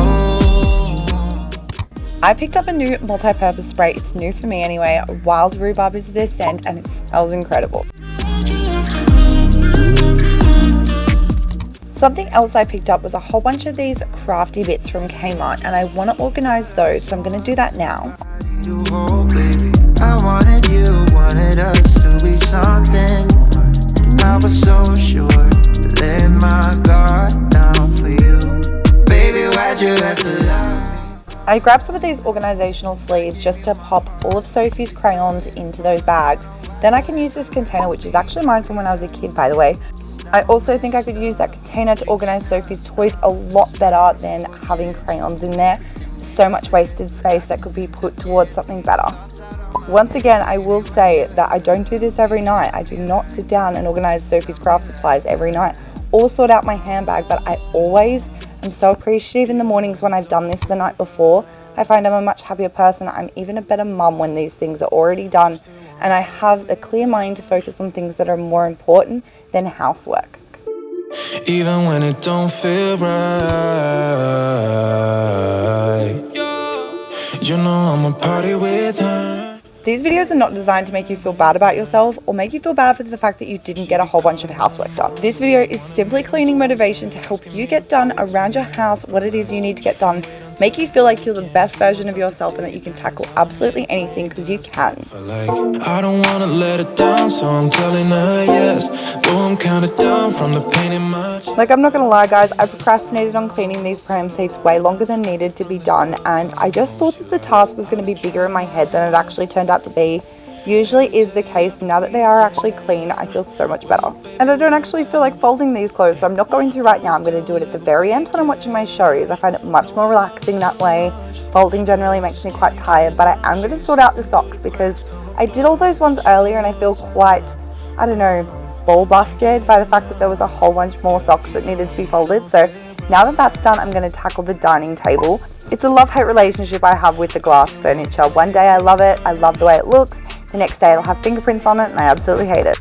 I picked up a new multi-purpose spray. It's new for me anyway. Wild Rhubarb is their scent and it smells incredible. Something else I picked up was a whole bunch of these crafty bits from Kmart, and I want to organize those, so I'm going to do that now. I wanted you, wanted us to be something more. I was so sure, let my guard down for you. Baby, why'd you have to love me? I grabbed some of these organizational sleeves just to pop all of Sophie's crayons into those bags. Then I can use this container, which is actually mine from when I was a kid, by the way. I also think I could use that container to organize Sophie's toys a lot better than having crayons in there. So much wasted space that could be put towards something better. Once again, I will say that I don't do this every night. I do not sit down and organize Sophie's craft supplies every night or sort out my handbag, but I always am so appreciative in the mornings when I've done this the night before. I find I'm a much happier person. I'm even a better mum when these things are already done and I have a clear mind to focus on things that are more important than housework. Even when it don't feel right, you know I'ma party with her. These videos are not designed to make you feel bad about yourself or make you feel bad for the fact that you didn't get a whole bunch of housework done. This video is simply cleaning motivation to help you get done around your house what it is you need to get done, make you feel like you're the best version of yourself and that you can tackle absolutely anything, because you can. I don't wanna let it down, so I'm telling her yes, though I'm counted down from the pain in my chest. Like, I'm not gonna lie guys, I procrastinated on cleaning these pram seats way longer than needed to be done, and I just thought that the task was gonna be bigger in my head than it actually turned out to be. Usually is the case. Now that they are actually clean, I feel so much better. And I don't actually feel like folding these clothes, so I'm not going to right now. I'm going to do it at the very end when I'm watching my shows. I find it much more relaxing that way. Folding generally makes me quite tired, but I am going to sort out the socks because I did all those ones earlier and I feel quite, I don't know, ball busted by the fact that there was a whole bunch more socks that needed to be folded. So now that that's done, I'm going to tackle the dining table. It's a love-hate relationship I have with the glass furniture. One day I love it, I love the way it looks. The next day it'll have fingerprints on it and I absolutely hate it.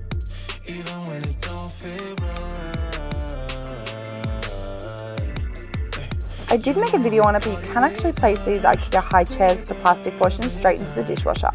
I did make a video on it, but you can actually place these IKEA high chairs, the plastic portions, straight into the dishwasher.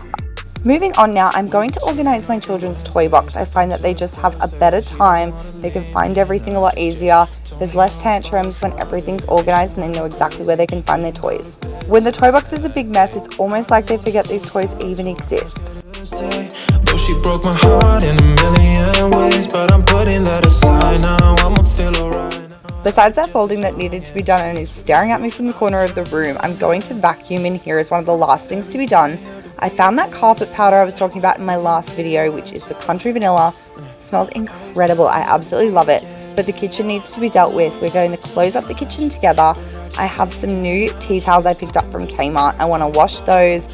Moving on now, I'm going to organise my children's toy box. I find that they just have a better time. They can find everything a lot easier. There's less tantrums when everything's organised and they know exactly where they can find their toys. When the toy box is a big mess, it's almost like they forget these toys even exist. Though she broke my heart in a million ways, but I'm putting that aside now. I'ma feel alright. Besides that folding that needed to be done and is staring at me from the corner of the room, I'm going to vacuum in here as one of the last things to be done. I found that carpet powder I was talking about in my last video, which is the Country Vanilla. It smells incredible. I absolutely love it. But the kitchen needs to be dealt with. We're going to close up the kitchen together. I have some new tea towels I picked up from Kmart. I want to wash those.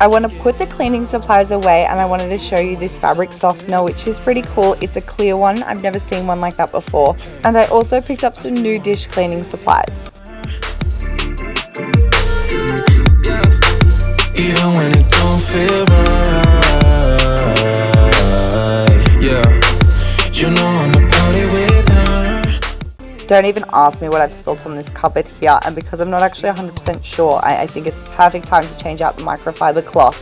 I want to put the cleaning supplies away, and I wanted to show you this fabric softener, which is pretty cool. It's a clear one. I've never seen one like that before. And I also picked up some new dish cleaning supplies. Even when it don't feel right, yeah, you know I'ma party with her. Don't even ask me what I've spilt on this cupboard here, and because I'm not actually 100% sure, I think it's perfect time to change out the microfiber cloth.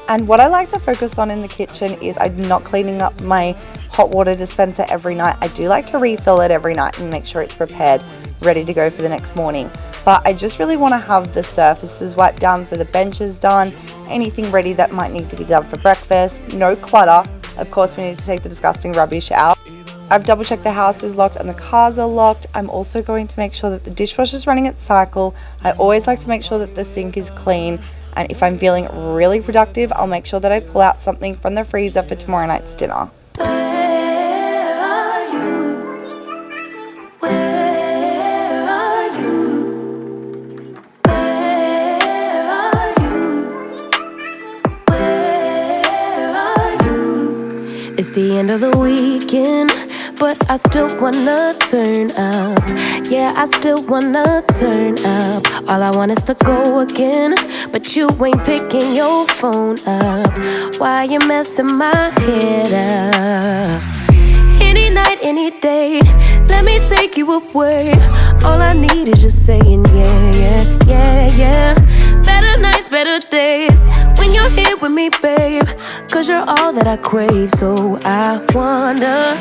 And what I like to focus on in the kitchen is I'm not cleaning up my hot water dispenser every night. I do like to refill it every night and make sure it's prepared, ready to go for the next morning. But I just really want to have the surfaces wiped down, so the bench is done, anything ready that might need to be done for breakfast, no clutter. Of course, we need to take the disgusting rubbish out. I've double checked the house is locked and the cars are locked. I'm also going to make sure that the dishwasher is running its cycle. I always like to make sure that the sink is clean. And if I'm feeling really productive, I'll make sure that I pull out something from the freezer for tomorrow night's dinner. Where are you? Where are you? Where are you? Where are you? It's the end of the weekend, but I still wanna turn up. Yeah, I still wanna turn up. All I want is to go again, but you ain't picking your phone up. Why you messing my head up? Any night, any day, let me take you away. All I need is just saying yeah, yeah, yeah, yeah. Better nights, better days, when you're here with me, babe. Cause you're all that I crave, so I wonder,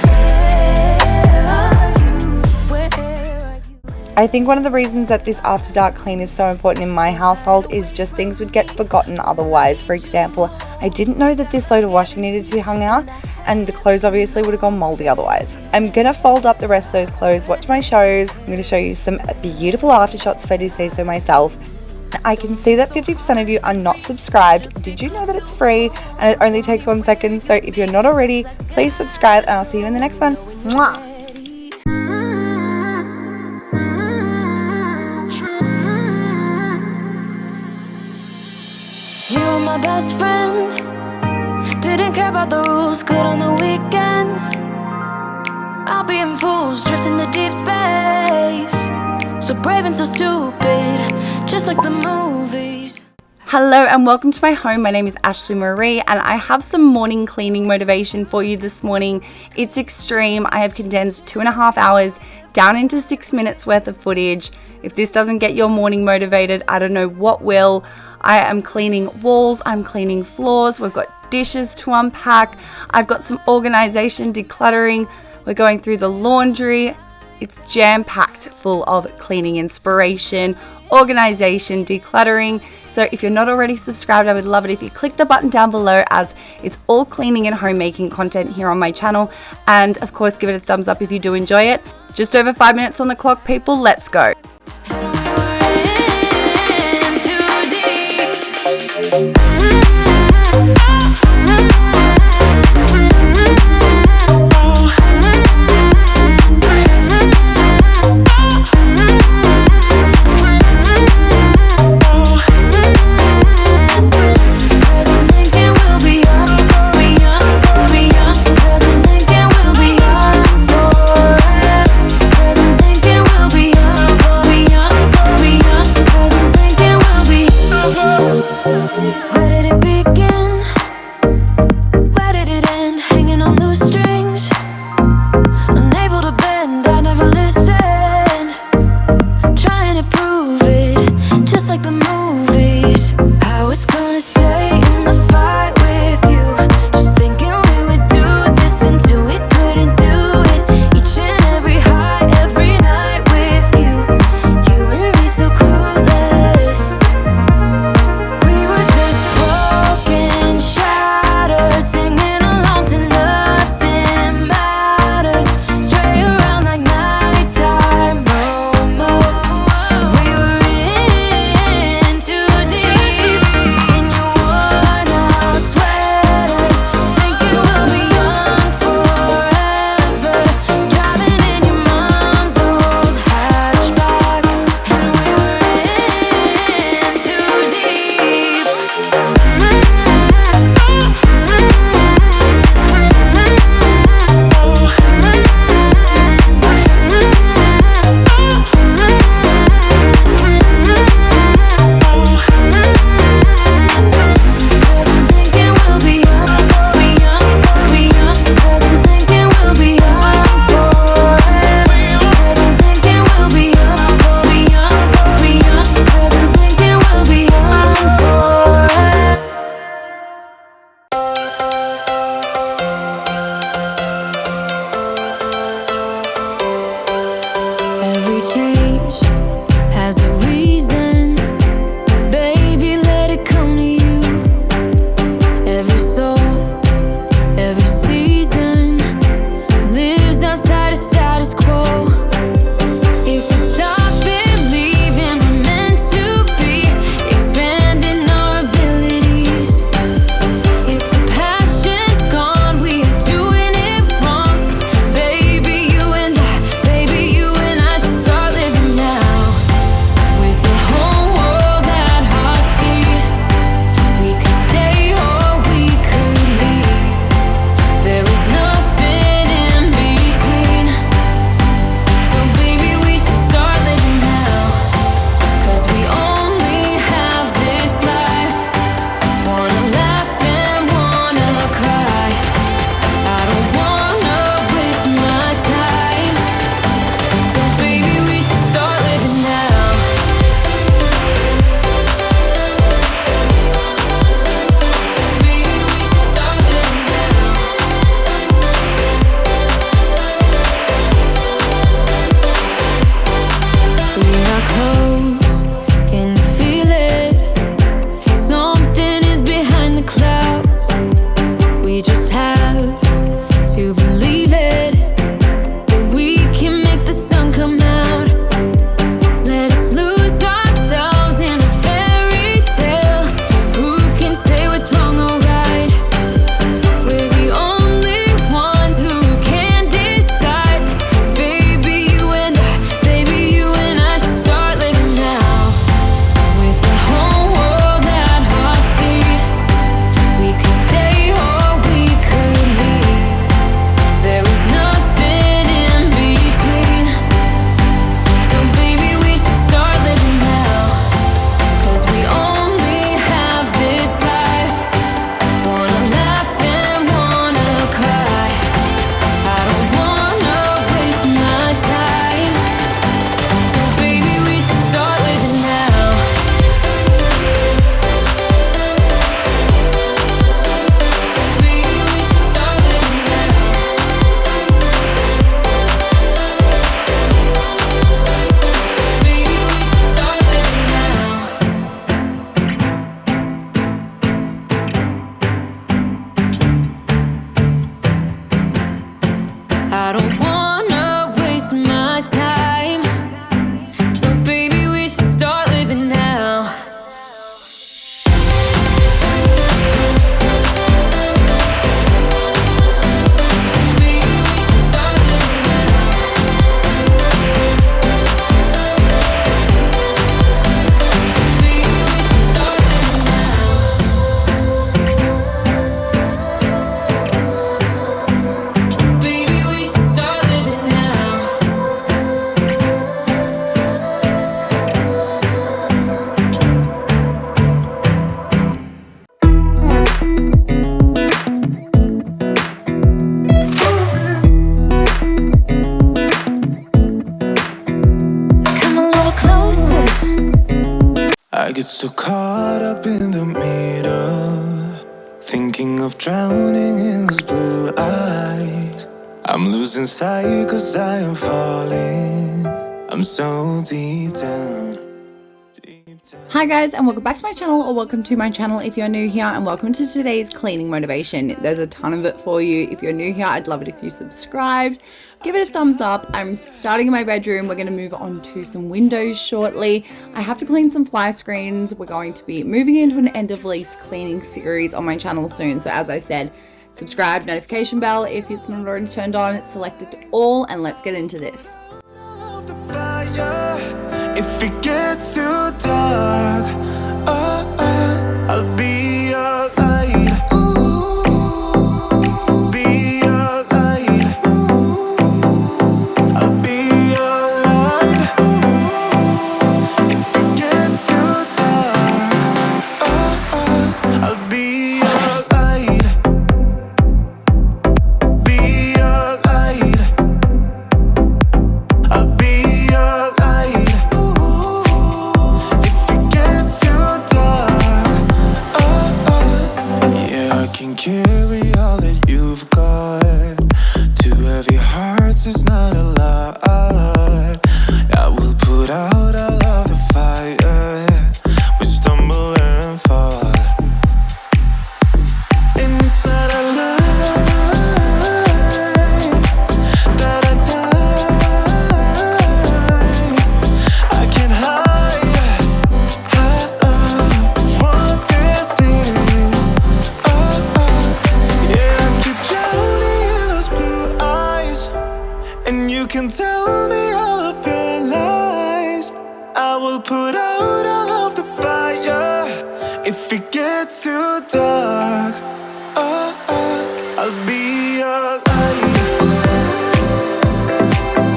where are you? Where are you? I think one of the reasons that this after dark clean is so important in my household is just things would get forgotten otherwise. For example, I didn't know that this load of washing needed to be hung out, and the clothes obviously would have gone moldy otherwise. I'm gonna fold up the rest of those clothes, watch my shows. I'm gonna show you some beautiful after shots if I do say so myself. I can see that 50% of you are not subscribed. Did you know that it's free and it only takes 1 second? So if you're not already, please subscribe and I'll see you in the next one. Mwah! You were my best friend. Didn't care about the rules, good on the weekends. I'll be in fools, drifting to deep space. So brave and so stupid, just like the movies. Hello and welcome to my home. My name is Ashleigh Maree and I have some morning cleaning motivation for you this morning. It's extreme. I have condensed 2.5 hours down into 6 minutes worth of footage. If this doesn't get your morning motivated, I don't know what will. I am cleaning walls, I'm cleaning floors, we've got dishes to unpack, I've got some organization, decluttering, we're going through the laundry. It's jam-packed full of cleaning inspiration, organization, decluttering. So if you're not already subscribed, I would love it if you click the button down below, as it's all cleaning and homemaking content here on my channel. And of course, give it a thumbs up if you do enjoy it. Just over 5 minutes on the clock, people. Let's go. With get so caught up in the middle, thinking of drowning in those blue eyes. I'm losing sight 'cause I am falling. I'm so deep down. Hi guys, and welcome back to my channel, or welcome to my channel if you're new here, and welcome to today's cleaning motivation. There's a ton of it for you. If you're new here, I'd love it if you subscribed, give it a thumbs up. I'm starting in my bedroom. We're going to move on to some windows shortly. I have to clean some fly screens. We're going to be moving into an end of lease cleaning series on my channel soon. So as I said, subscribe, notification bell if it's not already turned on, select it to all, and let's get into this. If it gets too dark, I'll be your light. Be your light. I'll be your light. If it gets too dark, I'll be your light. Be your light. I'll be your light. Can carry all that you've got. Two heavy hearts is not a lot. I will put out all of the fire. We stumble and fall, and it's not a lie that I die. I can't hide what this is. You can tell me all of your lies. I will put out all of the fire. If it gets too dark, I'll be your light.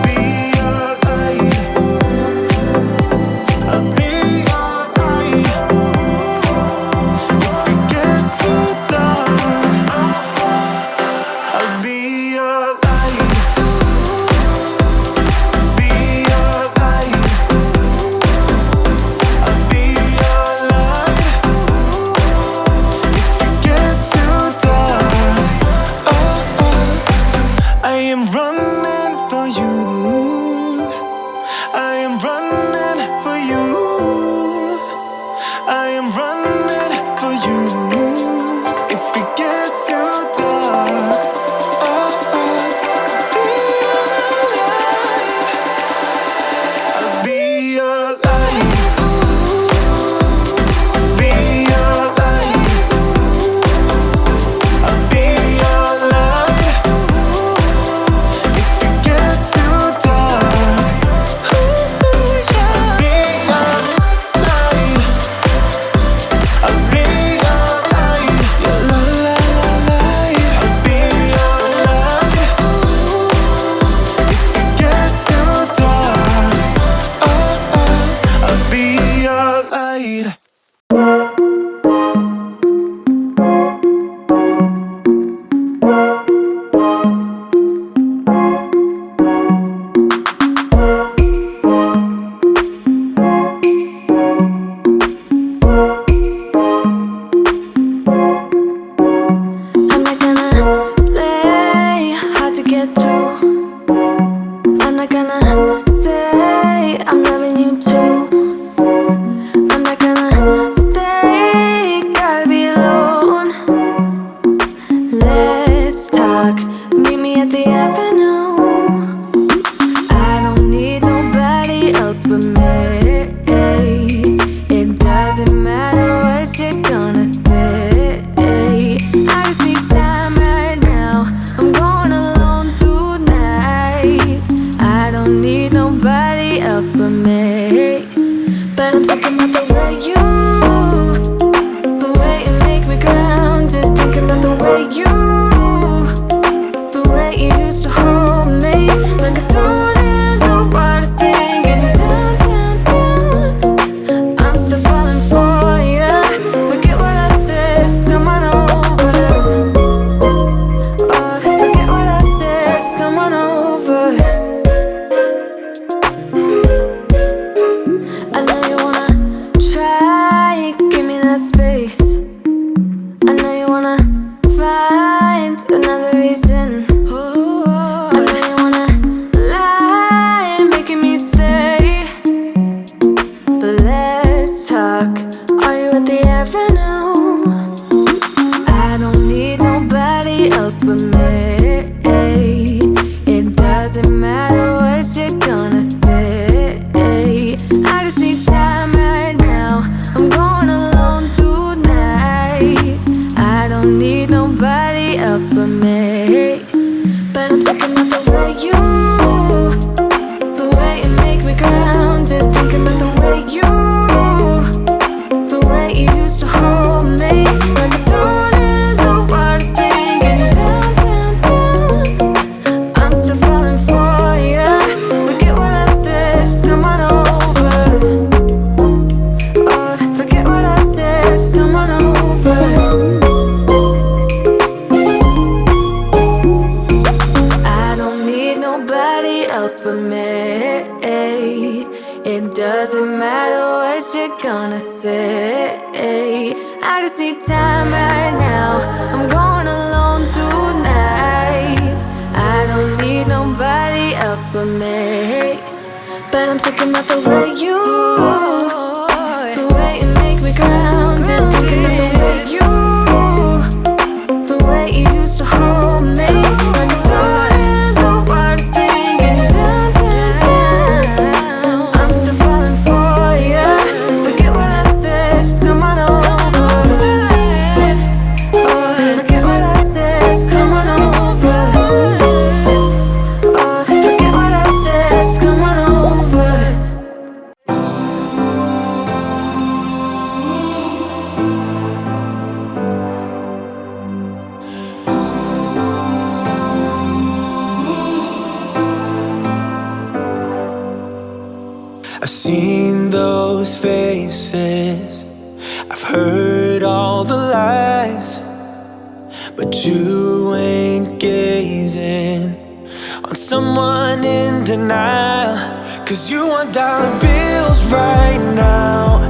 Be your light. I'll be your light. If it gets too dark, I'll be your light. I know you wanna try. It doesn't matter what you're gonna say. I just need time right now. I'm going alone tonight. I don't need nobody else but me. But I'm thinking about the way you make me grounded. Thinking about the way the way you used to hold me. Like a sword in the water, singing down, down, down. I'm still falling for ya. Forget what I said, just come on over. Oh, forget what I said, just come on over. Oh, forget what I said, just come on over. I've seen those faces, I've heard all the lies, but you ain't gazing on someone in denial. Cause you want dollar bills right now,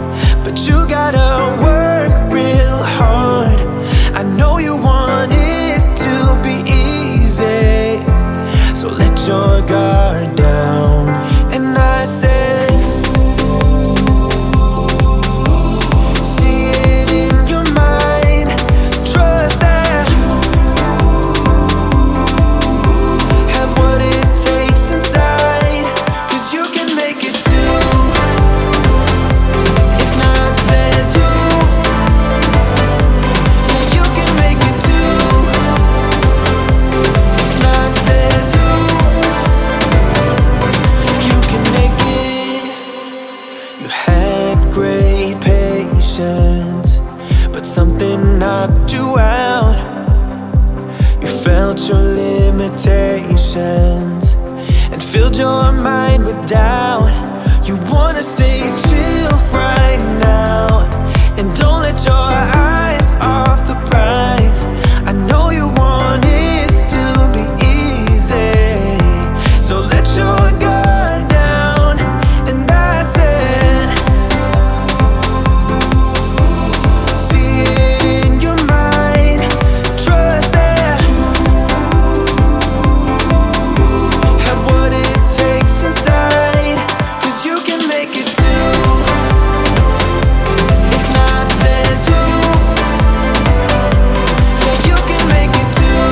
but you gotta work real hard. I know you want it to be easy, so let your guard down. And I said, see it in your mind, trust that, have what it takes inside, cause you can make it too. If not says who, yeah, you can make it too. If not says who, you can make it. You had great patience, but something knocked you out. You felt your limitations and filled your mind with doubt. You wanna stay chill right now, and don't let your eyes off the prize. I know you want it to be easy, so let your guard down. And I said, see it in your mind, trust that, have what it takes inside, cause you can make it too. If not says who, yeah, you can make it too.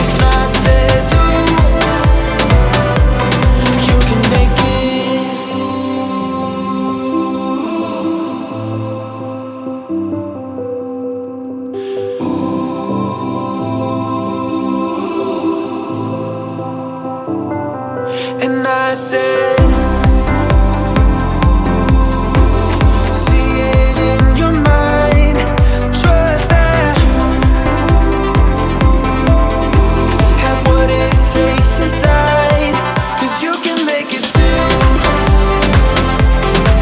If not says who, you can make it. And I said, see it in your mind, trust that, have what it takes inside, cause you can make it too.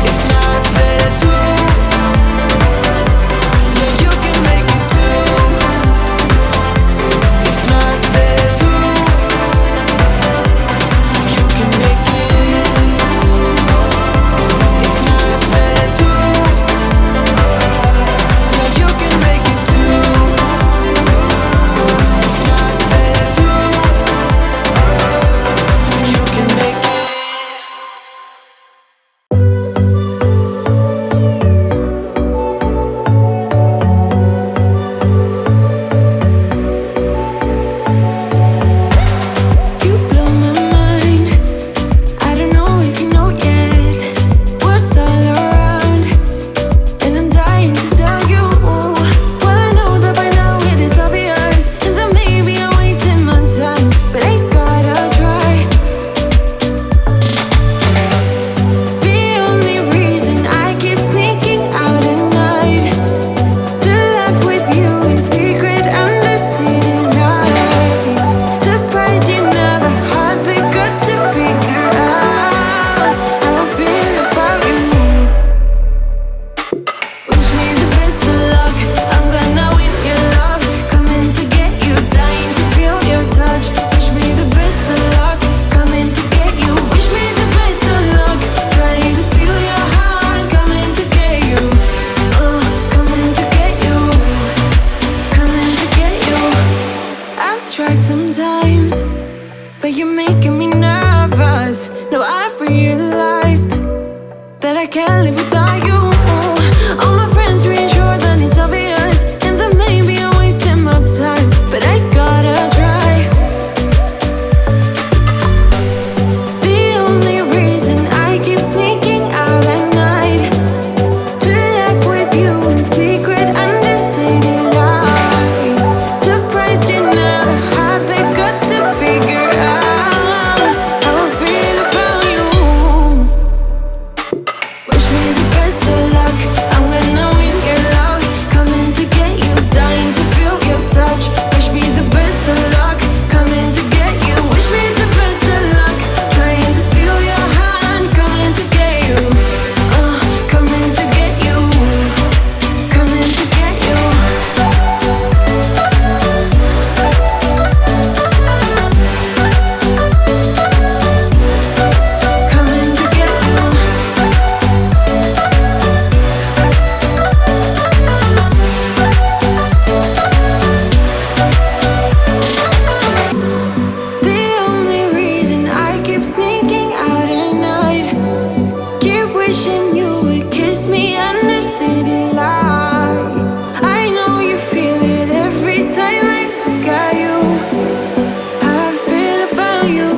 If not says who, yeah, you can make it too. If not says who, you can make it. can't live without you. All my friends reassure that it's obvious, and that maybe I'm wasting my time, but I gotta try. The only reason I keep sneaking out at night to laugh with you in secret under city lights. Surprised you never had the guts to figure out how I feel about you. Wish me the best of luck. I'm gonna win your love, coming to get you, dying to feel your touch. Wish me the best of luck, coming to get you. Wish me the best of luck, trying to steal your hand, coming to get you. Coming to get you, coming to get you. Coming to get you. The only reason I keep sneaking out at night, keep wishing you would kiss me under city lights. I know you feel it every time I look at you. How I feel about you.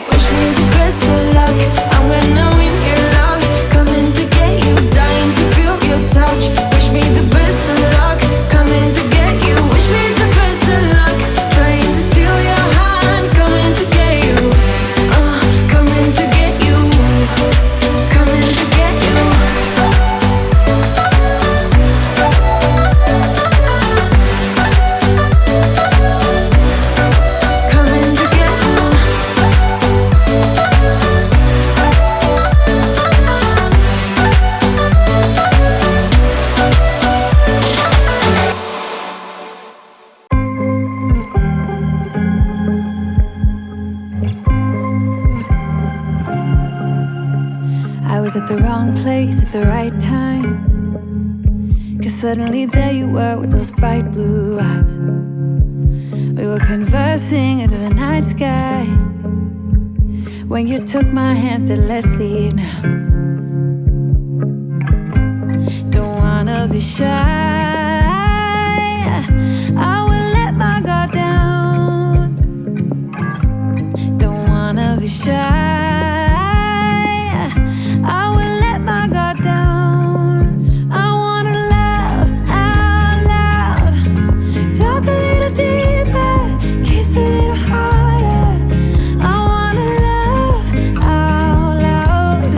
Wish me the best of luck. I'm gonna win your love, coming to get you, dying to feel your touch. Wish me the best of luck, coming to get you. Wish me the best of luck, trying to steal your hand, coming to get you. Coming to get you, coming to get you. Coming to get you. I was at the wrong place at the right time, 'cause suddenly there you were with those bright blue eyes. We were conversing under the night sky when you took my hand, said let's leave now. Don't wanna be shy, I will let my guard down. Don't wanna be shy, I will let my guard down. I wanna laugh out loud, talk a little deeper, kiss a little harder. I wanna laugh out loud,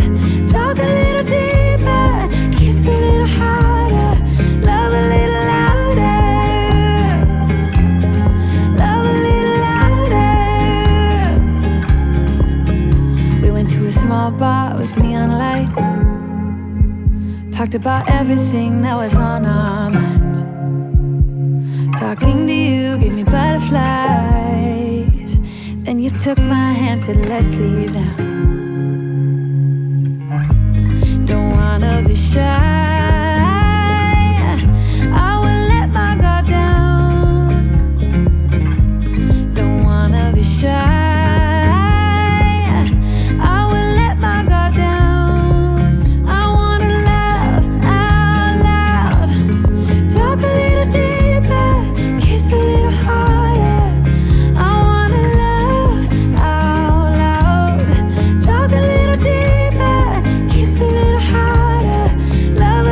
talk a little deeper, kiss a little harder, love a little louder, love a little louder. We went to a small bar with neon lights, talked about everything that was on our minds. Talking to you gave me butterflies. Then you took my hand, said let's leave now. Don't wanna be shy, I will let my guard down. Don't wanna be shy, I will let my guard down. I wanna laugh out loud, talk a little deeper, kiss a little harder. I wanna laugh out loud, talk a little deeper, kiss a little harder, love a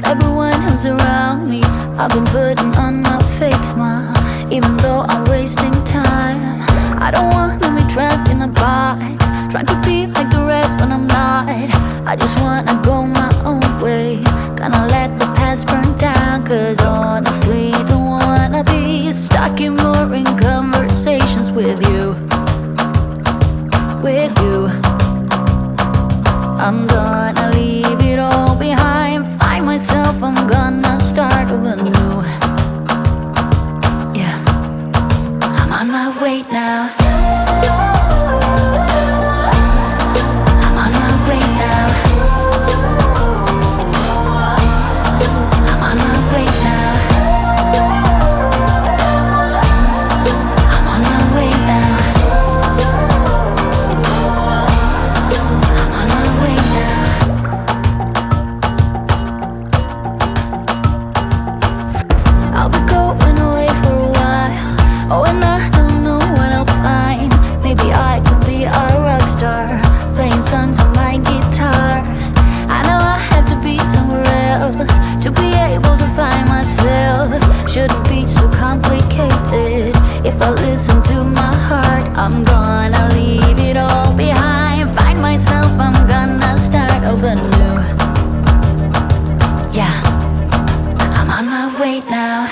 everyone who's around me. I've been putting on my fake smile, even though I'm wasting time. I don't wanna be trapped in a box, trying to be like the rest when I'm not. I just wanna go my own way, gonna let the past burn down. Cause honestly, don't wanna be stuck in boring conversations with you. With you, I'm gonna leave it all behind, find myself, I'm gonna start over new. Yeah, I'm on my way now. I'm on my way now. I'm on my way now. I'm on my way now. I'm on my way now. I'll be going away for a while. Oh, and I don't know what I'll find. Maybe I can be a rock star, playing songs on my guitar. I know I have to be somewhere else to be able to find myself. Shouldn't be so complicated if I listen to my heart. I'm gonna leave it all behind, find myself, I'm gonna start over new. Yeah, I'm on my way now.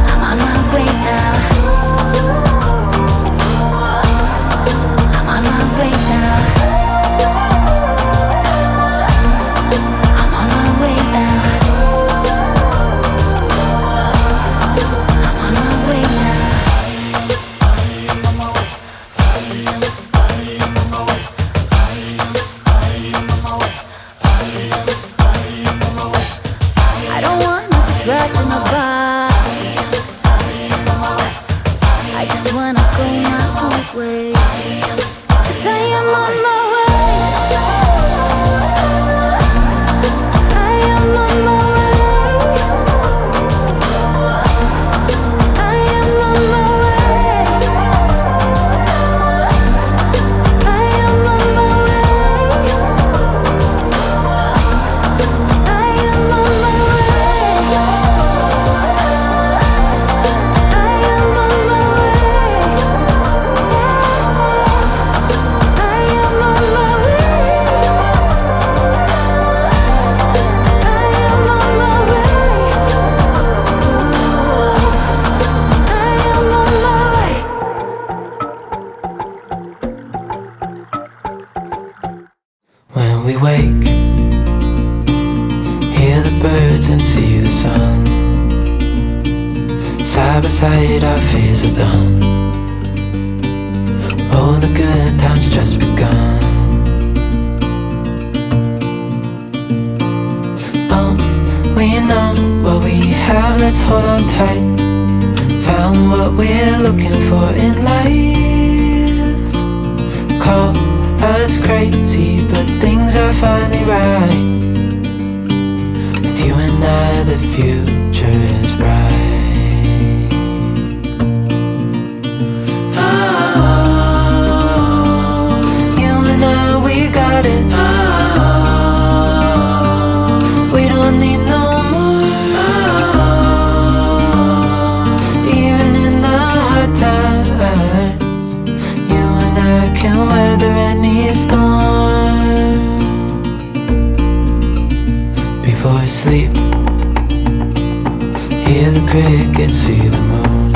I'm on my way now. I'm on my way now. I'm on my way now. I'm on my way now. I don't wanna be trapped in a box, I just wanna go my own way. Cause I am on my way. I am on my way. I am on my way. I am on my way. I am on my way. I am on my way. I am on my way. I am on my way. I am on my way. When we wake, hear the birds and see the sun. Side by side our fears are done. Oh, the good times just begun. Oh, we know what we have, let's hold on tight. Found what we're looking for in life. Call us crazy, but things are finally right. With you and I, the future is bright. You and I, we got it. We don't need no more. Even in the hard times, you and I can weather any storm. Before I sleep, hear the crickets, see the moon.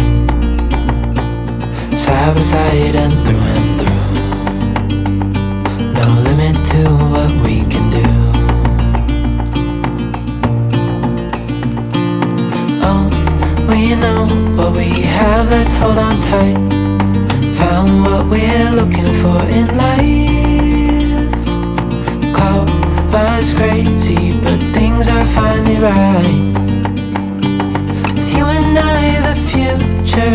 Side by side and through. No limit to what we can do. Oh, we know what we have, let's hold on tight. Found what we're looking for in life. Call us crazy, but things are finally right. With you and I, the future